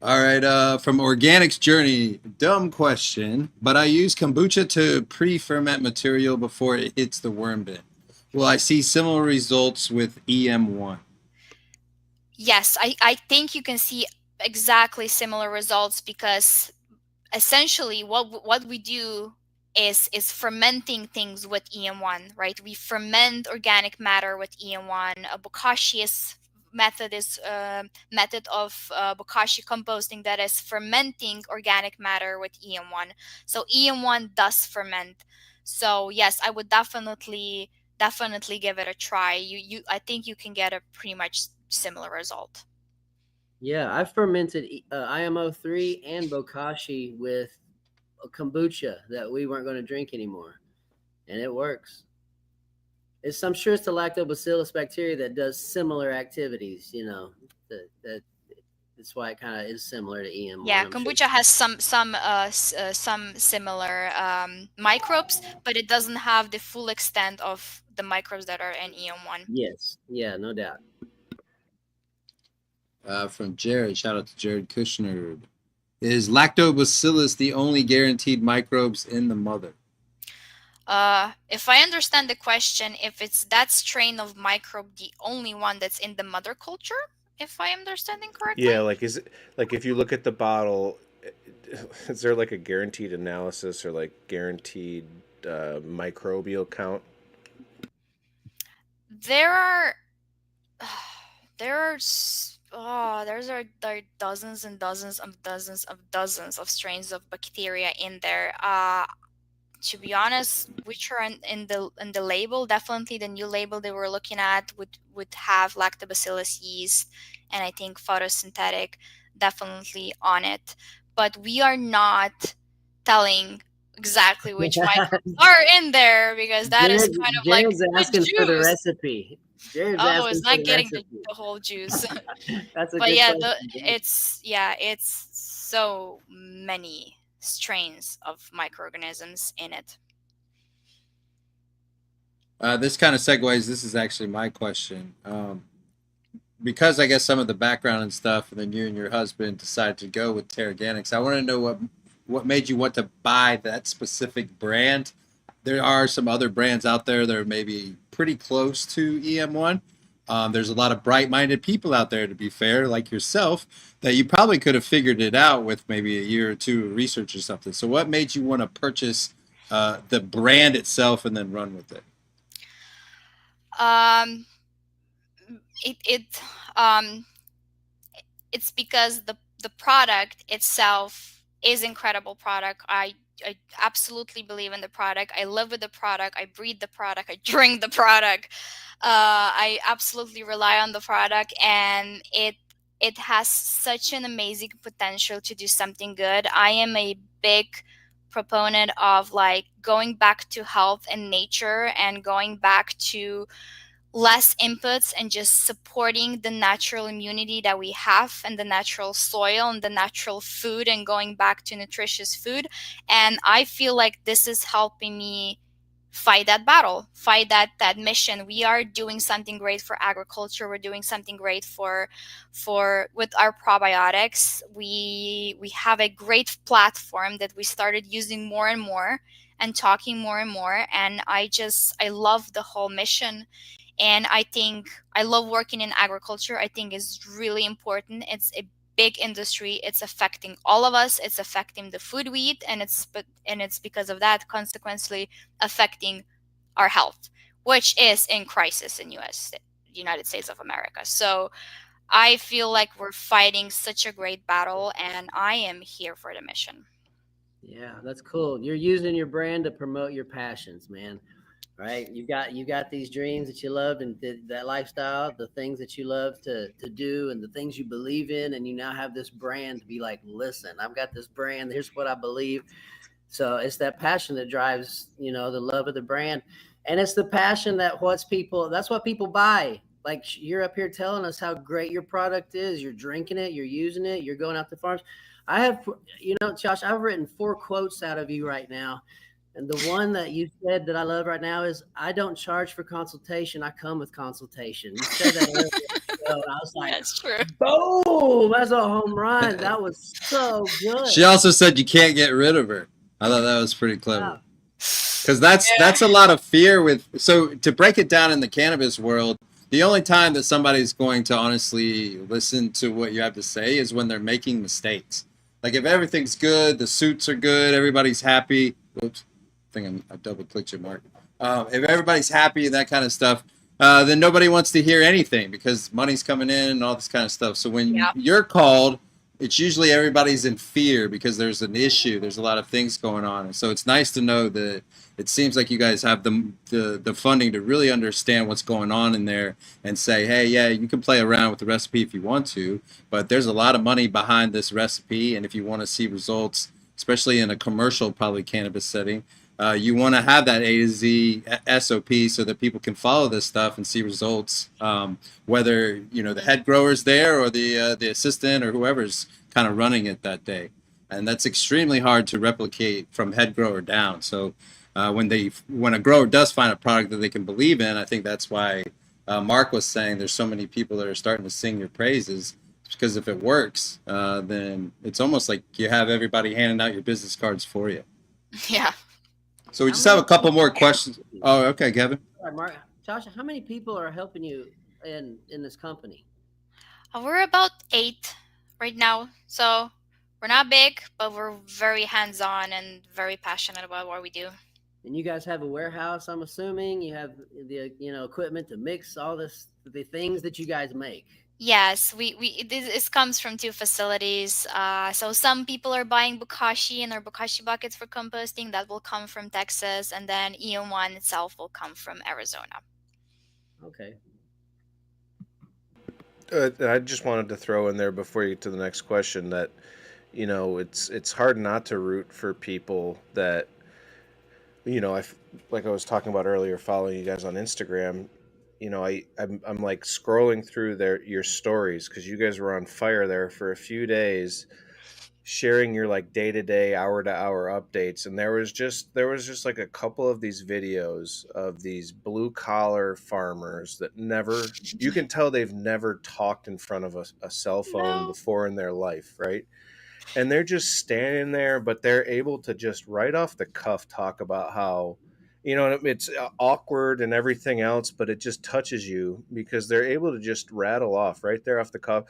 All right, from Organics Journey, dumb question, but I use kombucha to pre-ferment material before it hits the worm bin. Will I see similar results with EM1? Yes, I think you can see exactly similar results, because essentially what we do is fermenting things with EM1, right? We ferment organic matter with EM1. A bokashi method is method of bokashi composting, that is fermenting organic matter with EM1. So EM1 does ferment. So yes, I would definitely give it a try. I think you can get a pretty much similar result. Yeah, I fermented IMO3 and bokashi with a kombucha that we weren't going to drink anymore, and it works. I'm sure it's the Lactobacillus bacteria that does similar activities. You know, that's why it kind of is similar to EM1. Yeah, I'm kombucha sure. has some similar microbes, but it doesn't have the full extent of the microbes that are in EM1. Yes, yeah, no doubt. From Jared, shout out to Jared Kushner. Is Lactobacillus the only guaranteed microbes in the mother? If I understand the question, if it's that strain of microbe the only one that's in the mother culture, if I understanding correctly? Yeah, like is it like if you look at the bottle, is there like a guaranteed analysis or like guaranteed microbial count? There are there's there are dozens and dozens of strains of bacteria in there. To be honest, which are in the label, definitely the new label they were looking at would have lactobacillus yeast, and I think photosynthetic definitely on it. But we are not telling exactly which microbes are in there, because that is kind of like Jared's the asking for the juice. recipe. Jared's Oh, asking it's for not the getting recipe. the whole juice. That's a But good yeah, question. it's so many strains of microorganisms in it. This kind of segues. This is actually my question. Because I guess some of the background and stuff, and then you and your husband decided to go with Teraganix. I want to know what made you want to buy that specific brand. There are some other brands out there that are maybe pretty close to EM1. There's a lot of bright-minded people out there, to be fair, like yourself, that you probably could have figured it out with maybe a year or two of research or something. So what made you want to purchase the brand itself and then run with it? Um, it it's because the product itself is incredible product. I absolutely believe in the product. I live with the product. I breathe the product. I drink the product. I absolutely rely on the product, and it has such an amazing potential to do something good. I am a big proponent of like going back to health and nature, and going back to less inputs and just supporting the natural immunity that we have, and the natural soil and the natural food, and going back to nutritious food. And I feel like this is helping me fight that battle, fight that mission. We are doing something great for agriculture. We're doing something great for with our probiotics. We have a great platform that we started using more and more, and talking more and more. And I love the whole mission. And I think I love working in agriculture. I think it's really important. It's a big industry. It's affecting all of us. It's affecting the food we eat, and it's because of that consequently affecting our health, which is in crisis in United States of America. So I feel like we're fighting such a great battle, and I am here for the mission. Yeah, that's cool. You're using your brand to promote your passions, man. Right? You got these dreams that you loved, and that lifestyle, the things that you love to do, and the things you believe in, and you now have this brand to be like, listen, I've got this brand. Here's what I believe. So it's that passion that drives, the love of the brand, and it's the passion that's what people buy. Like you're up here telling us how great your product is. You're drinking it, you're using it, you're going out to farms. I have, Josh, I've written 4 quotes out of you right now. And the one that you said that I love right now is, I don't charge for consultation. I come with consultation. You said that earlier. So I was like, That's true. boom, that's a home run. That was so good. She also said you can't get rid of her. I thought that was pretty clever. Because that's a lot of fear with. So to break it down in the cannabis world, the only time that somebody's going to honestly listen to what you have to say is when they're making mistakes. Like if everything's good, the suits are good, everybody's happy. Whoops, I think I double clicked your mark. If everybody's happy and that kind of stuff, then nobody wants to hear anything because money's coming in and all this kind of stuff. So when you're called, it's usually everybody's in fear because there's an issue. There's a lot of things going on. And so it's nice to know that it seems like you guys have the funding to really understand what's going on in there and say, hey, yeah, you can play around with the recipe if you want to, but there's a lot of money behind this recipe. And if you want to see results, especially in a commercial probably cannabis setting, you want to have that A to Z SOP so that people can follow this stuff and see results, whether the head grower's there or the assistant or whoever's kind of running it that day. And that's extremely hard to replicate from head grower down. So when a grower does find a product that they can believe in, I think that's why Mark was saying there's so many people that are starting to sing your praises. Because if it works, then it's almost like you have everybody handing out your business cards for you. Yeah. So we just have a couple more questions. Oh, okay, Kevin. All right, Mark. Tjasa, how many people are helping you in this company? We're about 8 right now. So we're not big, but we're very hands-on and very passionate about what we do. And you guys have a warehouse, I'm assuming. You have the equipment to mix all the things that you guys make. Yes, this comes from 2 facilities. So some people are buying bokashi and our bokashi buckets for composting. That will come from Texas, and then EM1 itself will come from Arizona. Okay. I just wanted to throw in there before you get to the next question that it's hard not to root for people that like I was talking about earlier, following you guys on Instagram. I'm like scrolling through your stories because you guys were on fire there for a few days, sharing your like day-to-day, hour-to-hour updates, and there was just like a couple of these videos of these blue collar farmers that you can tell they've never talked in front of a cell phone before in their life, right? And they're just standing there, but they're able to just right off the cuff talk about how it's awkward and everything else, but it just touches you because they're able to just rattle off right there off the cuff.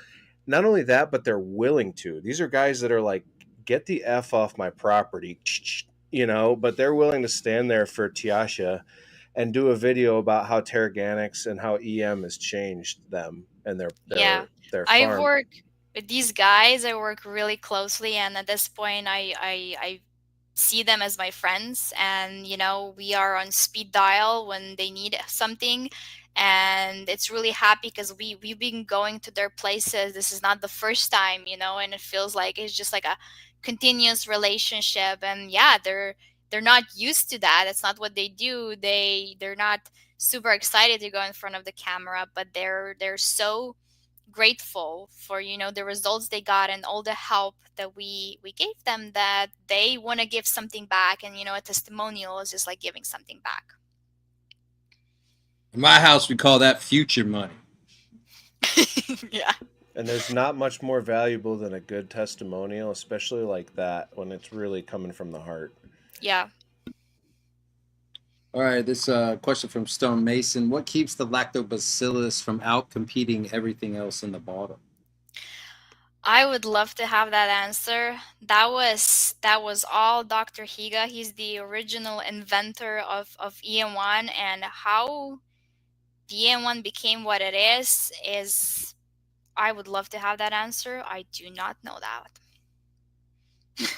Not only that, but they're willing to. These are guys that are like, get the F off my property, but they're willing to stand there for Tjasa and do a video about how Teraganix and how EM has changed them and their farm. I work with these guys. I work really closely, and at this point I see them as my friends, and we are on speed dial when they need something, and it's really happy because we've been going to their places. This is not the first time, and it feels like it's just like a continuous relationship. And they're not used to that. It's not what they do. They're not super excited to go in front of the camera, but they're so grateful for the results they got and all the help that we gave them, that they want to give something back. And a testimonial is just like giving something back. In my house we call that future money. Yeah. And there's not much more valuable than a good testimonial, especially like that when it's really coming from the heart. Yeah. All right, this question from Stone Mason. What keeps the lactobacillus from outcompeting everything else in the bottle? I would love to have that answer. That was all Dr. Higa. He's the original inventor of EM1, and how the EM1 became what it is I would love to have that answer. I do not know that.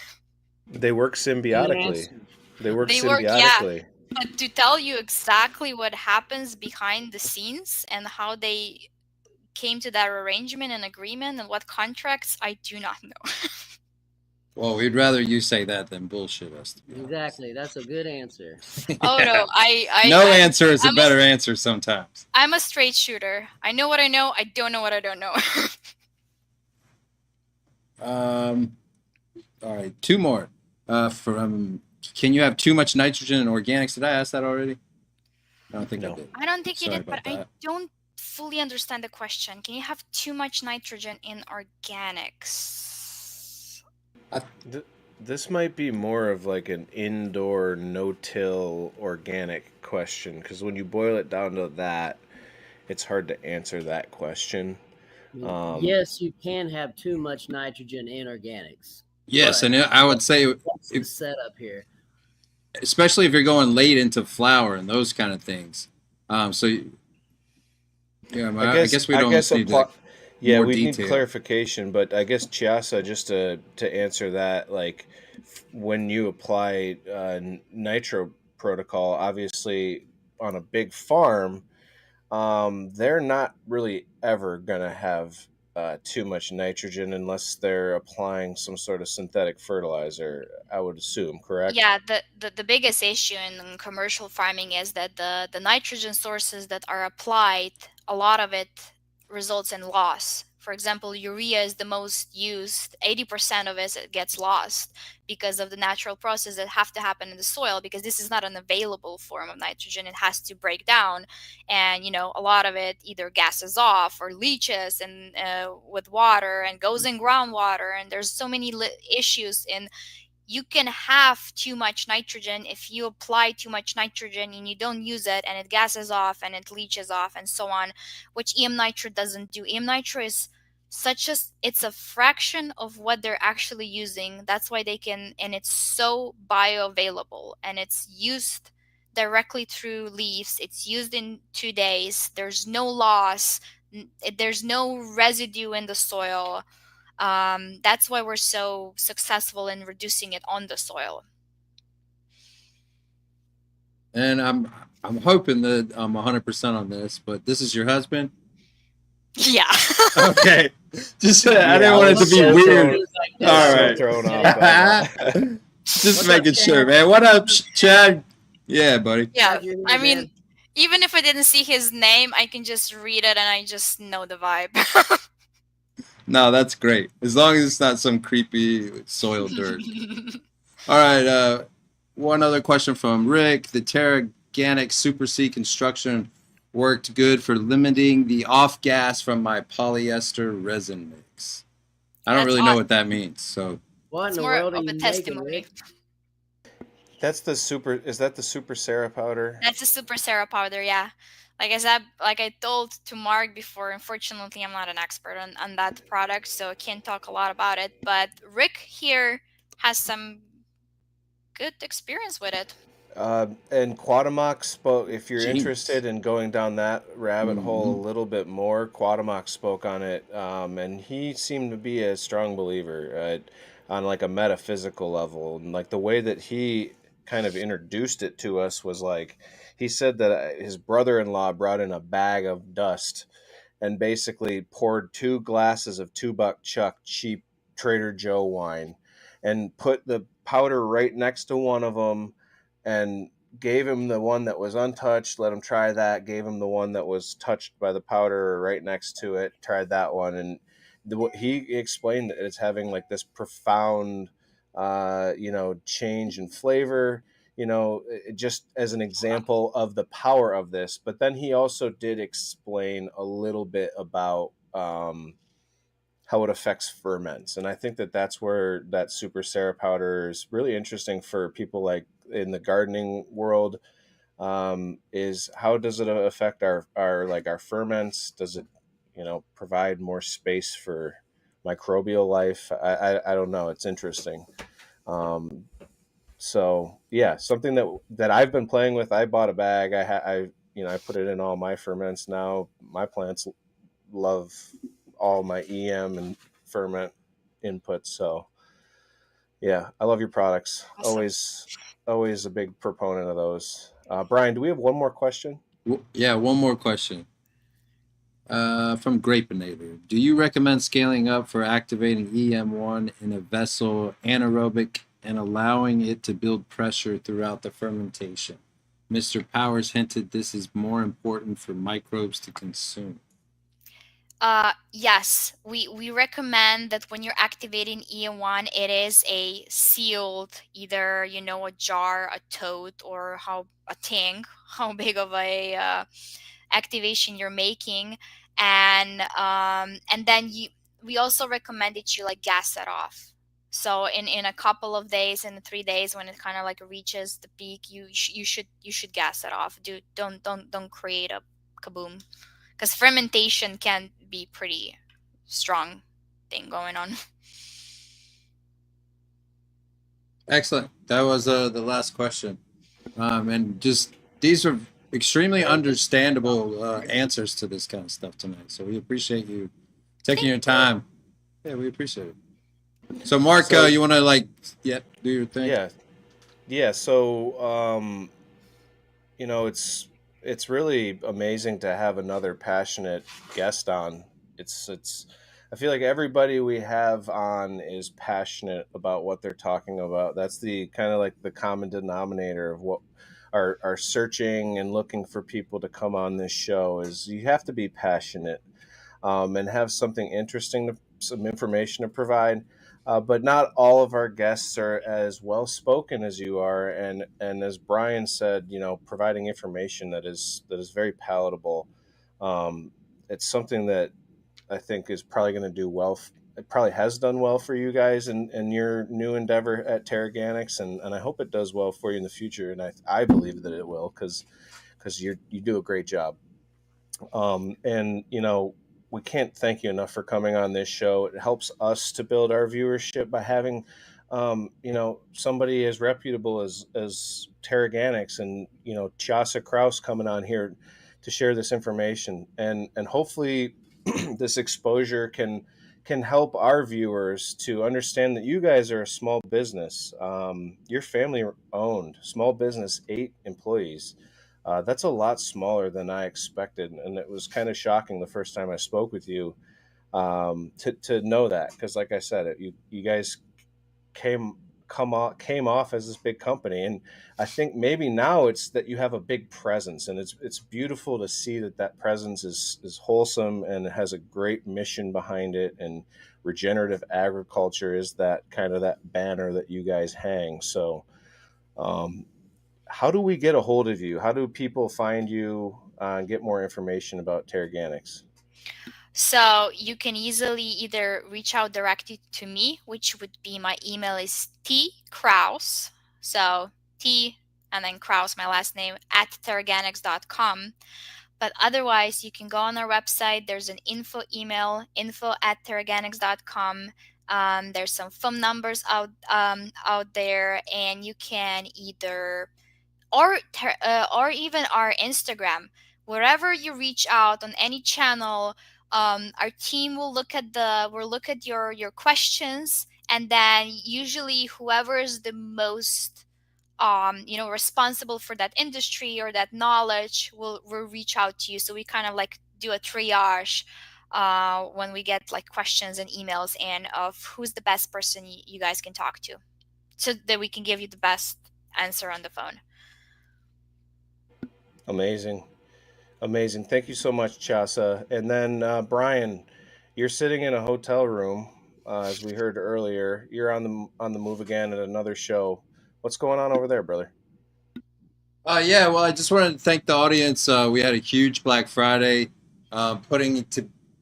They work symbiotically. They work Yeah. symbiotically. But to tell you exactly what happens behind the scenes and how they came to that arrangement and agreement and what contracts, I do not know. Well, we'd rather you say that than bullshit us. To be Exactly. That's a good answer. Oh no, no answer is a better answer sometimes. I'm a straight shooter. I know what I know. I don't know what I don't know. All right, two more. Can you have too much nitrogen in organics? Did I ask that already? I don't think I did. I don't think Sorry you did, but about that. I don't fully understand the question. Can you have too much nitrogen in organics? This might be more of like an indoor no-till organic question, because when you boil it down to that, it's hard to answer that question. Yes, you can have too much nitrogen in organics. Yes, and I would say what's the setup here? Especially if you're going late into flour and those kind of things. So yeah, I guess we don't need to. Yeah, we need clarification, but I guess Tjasa, just to answer that, like when you apply nitro protocol, obviously on a big farm, they're not really ever gonna have too much nitrogen unless they're applying some sort of synthetic fertilizer, I would assume, correct? Yeah, the biggest issue in commercial farming is that the nitrogen sources that are applied, a lot of it results in loss. For example, urea is the most used. 80% of it gets lost because of the natural processes that have to happen in the soil, because this is not an available form of nitrogen. It has to break down, and a lot of it either gases off or leaches and with water and goes in groundwater, and there's so many issues in. You can have too much nitrogen if you apply too much nitrogen and you don't use it, and it gases off and it leaches off and so on, which EM nitro doesn't do. EM nitro is it's a fraction of what they're actually using. That's why they can, and it's so bioavailable, and it's used directly through leaves. It's used in 2 days. There's no loss. There's no residue in the soil. That's why we're so successful in reducing it on the soil. And I'm hoping that I'm 100% on this, but this is your husband? Yeah. Okay. Just I didn't want it to be weird. All right. Thrown off. Just making sure, man. What up, Chad? Yeah, buddy. Yeah. I mean, even if I didn't see his name, I can just read it and I just know the vibe. No, that's great. As long as it's not some creepy soil dirt. All right. One other question from Rick. The Teraganix Super C construction worked good for limiting the off gas from my polyester resin mix. I don't really know what that means. So what in the world are you testimony. That's the super. Is that the Super Sarah powder? That's the Super Sarah powder. Yeah. Like I said, like I told to Mark before, unfortunately, I'm not an expert on that product, so I can't talk a lot about it. But Rick here has some good experience with it. And Quadamox spoke. If you're interested in going down that rabbit hole a little bit more, Quadamox spoke on it, and he seemed to be a strong believer on like a metaphysical level, and like the way that he kind of introduced it to us was like he said that his brother-in-law brought in a bag of dust and basically poured 2 glasses of $2 Chuck cheap Trader Joe wine and put the powder right next to one of them and gave him the one that was untouched, let him try that, gave him the one that was touched by the powder right next to it, tried that one, and he explained that it's having like this profound change in flavor, just as an example of the power of this. But then he also did explain a little bit about how it affects ferments, and I think that that's where that Super Sarah powder is really interesting for people like in the gardening world, is how does it affect our ferments? Does it, provide more space for microbial life? I don't know. It's interesting. Um, so yeah, something that I've been playing with. I bought a bag. I put it in all my ferments now. My plants love all my EM and ferment inputs. So yeah, I love your products. Awesome. Always a big proponent of those. Brian, do we have one more question? Yeah, one more question. From Grapinator. Do you recommend scaling up for activating EM1 in a vessel anaerobic and allowing it to build pressure throughout the fermentation? Mr. Powers hinted this is more important for microbes to consume. Yes, we recommend that when you're activating EM1, it is a sealed, either a jar, a tote, or a tank, how big of a activation you're making, and then we also recommend that you like gas it off. So in a couple of days, in 3 days, when it kind of like reaches the peak, you should gas it off. Don't create a kaboom, because fermentation can be pretty strong thing going on. Excellent. That was the last question. And just these are extremely understandable answers to this kind of stuff tonight. So we appreciate you taking your time. Yeah, we appreciate it. So Mark, you want to do your thing? Yeah. So it's really amazing to have another passionate guest on. It's I feel like everybody we have on is passionate about what they're talking about. That's the kind of like the common denominator of what are searching and looking for people to come on this show is you have to be passionate, and have something interesting, some information to provide. But not all of our guests are as well spoken as you are, and as Brian said, providing information that is very palatable. Um, it's something that I think is probably going to do well. It probably has done well for you guys in your new endeavor at Teraganix, and I hope it does well for you in the future. And I believe that it will because you do a great job. And we can't thank you enough for coming on this show. It helps us to build our viewership by having somebody as reputable as Teraganix and Tjasa Krause coming on here to share this information, and hopefully this exposure can help our viewers to understand that you guys are a small business. You're family owned, small business, 8 employees. That's a lot smaller than I expected, and it was kind of shocking the first time I spoke with you, to know that, because, like I said, you guys came off as this big company, and I think maybe now it's that you have a big presence, and it's beautiful to see that presence is wholesome and it has a great mission behind it, and regenerative agriculture is that kind of that banner that you guys hang. So. How do we get a hold of you? How do people find you and get more information about Teraganix? So you can easily either reach out directly to me, which would be my email is tkrause, so T and then Krause, my last name, at teraganix.com. But otherwise, you can go on our website. There's an info email, info@teraganix.com. There's some phone numbers out there, and you can either or even our Instagram. Wherever you reach out on any channel, our team will look at your questions, and then usually whoever is the most responsible for that industry or that knowledge will reach out to you. So we kind of like do a triage when we get like questions and emails, and of who's the best person you guys can talk to, so that we can give you the best answer on the phone. Amazing. Amazing. Thank you so much, Chasa. And then, Brian, you're sitting in a hotel room, as we heard earlier. You're on the move again at another show. What's going on over there, brother? Yeah, well, I just wanted to thank the audience. We had a huge Black Friday. Putting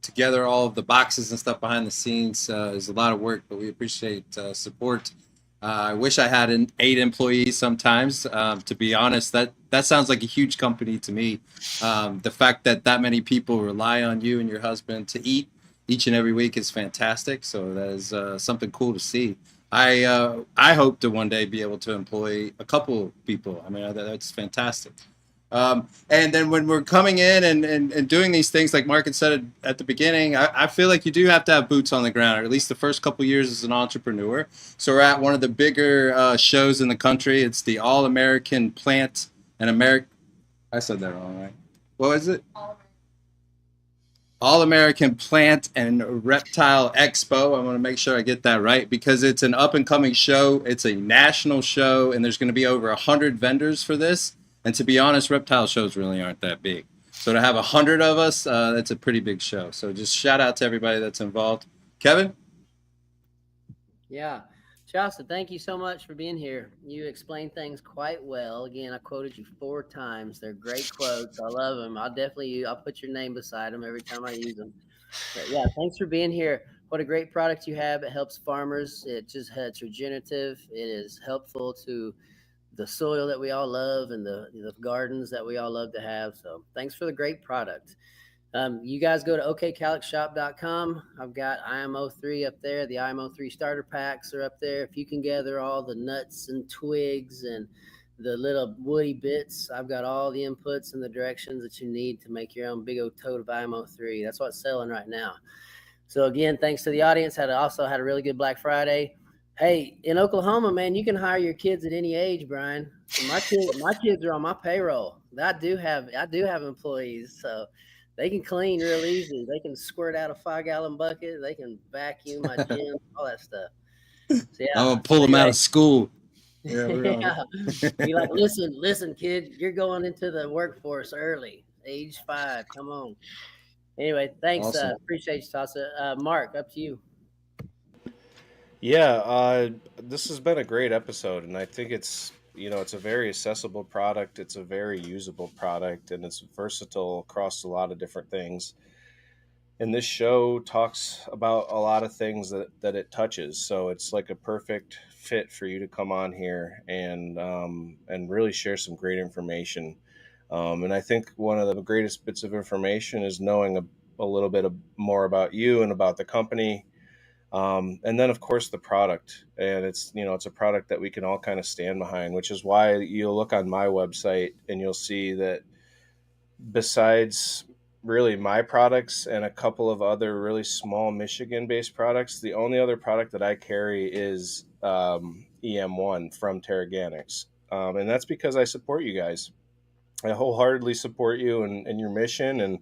together all of the boxes and stuff behind the scenes is a lot of work, but we appreciate support. I wish I had 8 employees sometimes. To be honest, that sounds like a huge company to me. The fact that many people rely on you and your husband to eat each and every week is fantastic. So that is something cool to see. I hope to one day be able to employ a couple people. I mean, that's fantastic. And then when we're coming in and doing these things, like Mark had said at the beginning, I feel like you do have to have boots on the ground, or at least the first couple years as an entrepreneur. So we're at one of the bigger shows in the country. It's the All American Plant and American. I said that wrong, right? What was it? All American Plant and Reptile Expo. I want to make sure I get that right because it's an up and coming show. It's a national show, and there's going to be over 100 vendors for this. And to be honest, reptile shows really aren't that big. So to have 100 of us, that's a pretty big show. So just shout out to everybody that's involved. Kevin? Yeah. Tjasa, thank you so much for being here. You explained things quite well. Again, I quoted you 4 times. They're great quotes. I love them. I'll put your name beside them every time I use them. But yeah, thanks for being here. What a great product you have. It helps farmers. It's regenerative. It is helpful to the soil that we all love and the gardens that we all love to have. So thanks for the great product. You guys go to okcalyxshop.com. I've got IMO3 up there. The IMO3 starter packs are up there. If you can gather all the nuts and twigs and the little woody bits, I've got all the inputs and the directions that you need to make your own big old tote of IMO3. That's what's selling right now. So again, thanks to the audience. Also had a really good Black Friday. Hey, in Oklahoma, man, you can hire your kids at any age, Brian. My kids are on my payroll. I do have employees, so they can clean real easy. They can squirt out a 5-gallon bucket. They can vacuum my gym, all that stuff. So, yeah. I'm gonna pull them out of school. Yeah, be like, listen, kid, you're going into the workforce early, age 5. Come on. Anyway, thanks. Awesome. Appreciate you, Tjasa. Mark, up to you. Yeah, this has been a great episode, and I think it's a very accessible product. It's a very usable product, and it's versatile across a lot of different things. And this show talks about a lot of things that it touches, so it's like a perfect fit for you to come on here and really share some great information. And I think one of the greatest bits of information is knowing a little bit more about you and about the company. And then of course the product, and it's a product that we can all kind of stand behind, which is why you'll look on my website and you'll see that besides really my products and a couple of other really small Michigan based products, the only other product that I carry is EM1 from Teraganix. And that's because I support you guys. I wholeheartedly support you and your mission, and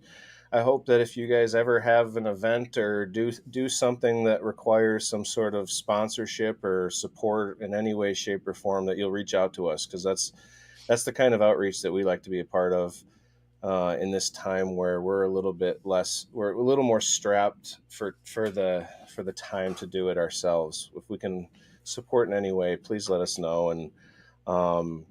I hope that if you guys ever have an event or do something that requires some sort of sponsorship or support in any way, shape, or form, that you'll reach out to us, because that's the kind of outreach that we like to be a part of in this time where we're a little more strapped for the time to do it ourselves. If we can support in any way, please let us know. And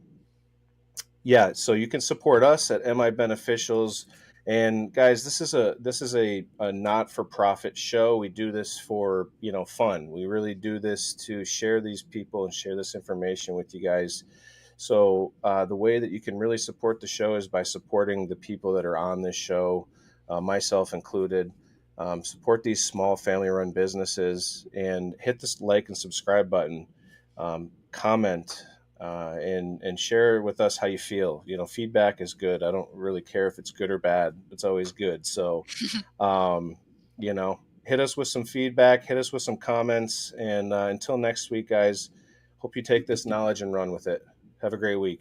yeah, so you can support us at MI Beneficials. And guys, this is a not-for-profit show. We do this for fun. We really do this to share these people and share this information with you guys. So the way that you can really support the show is by supporting the people that are on this show, myself included. Support these small family-run businesses and hit this like and subscribe button. Comment. And share with us how you feel. Feedback is good. I don't really care if it's good or bad. It's always good. So, hit us with some feedback, hit us with some comments. And until next week, guys, hope you take this knowledge and run with it. Have a great week.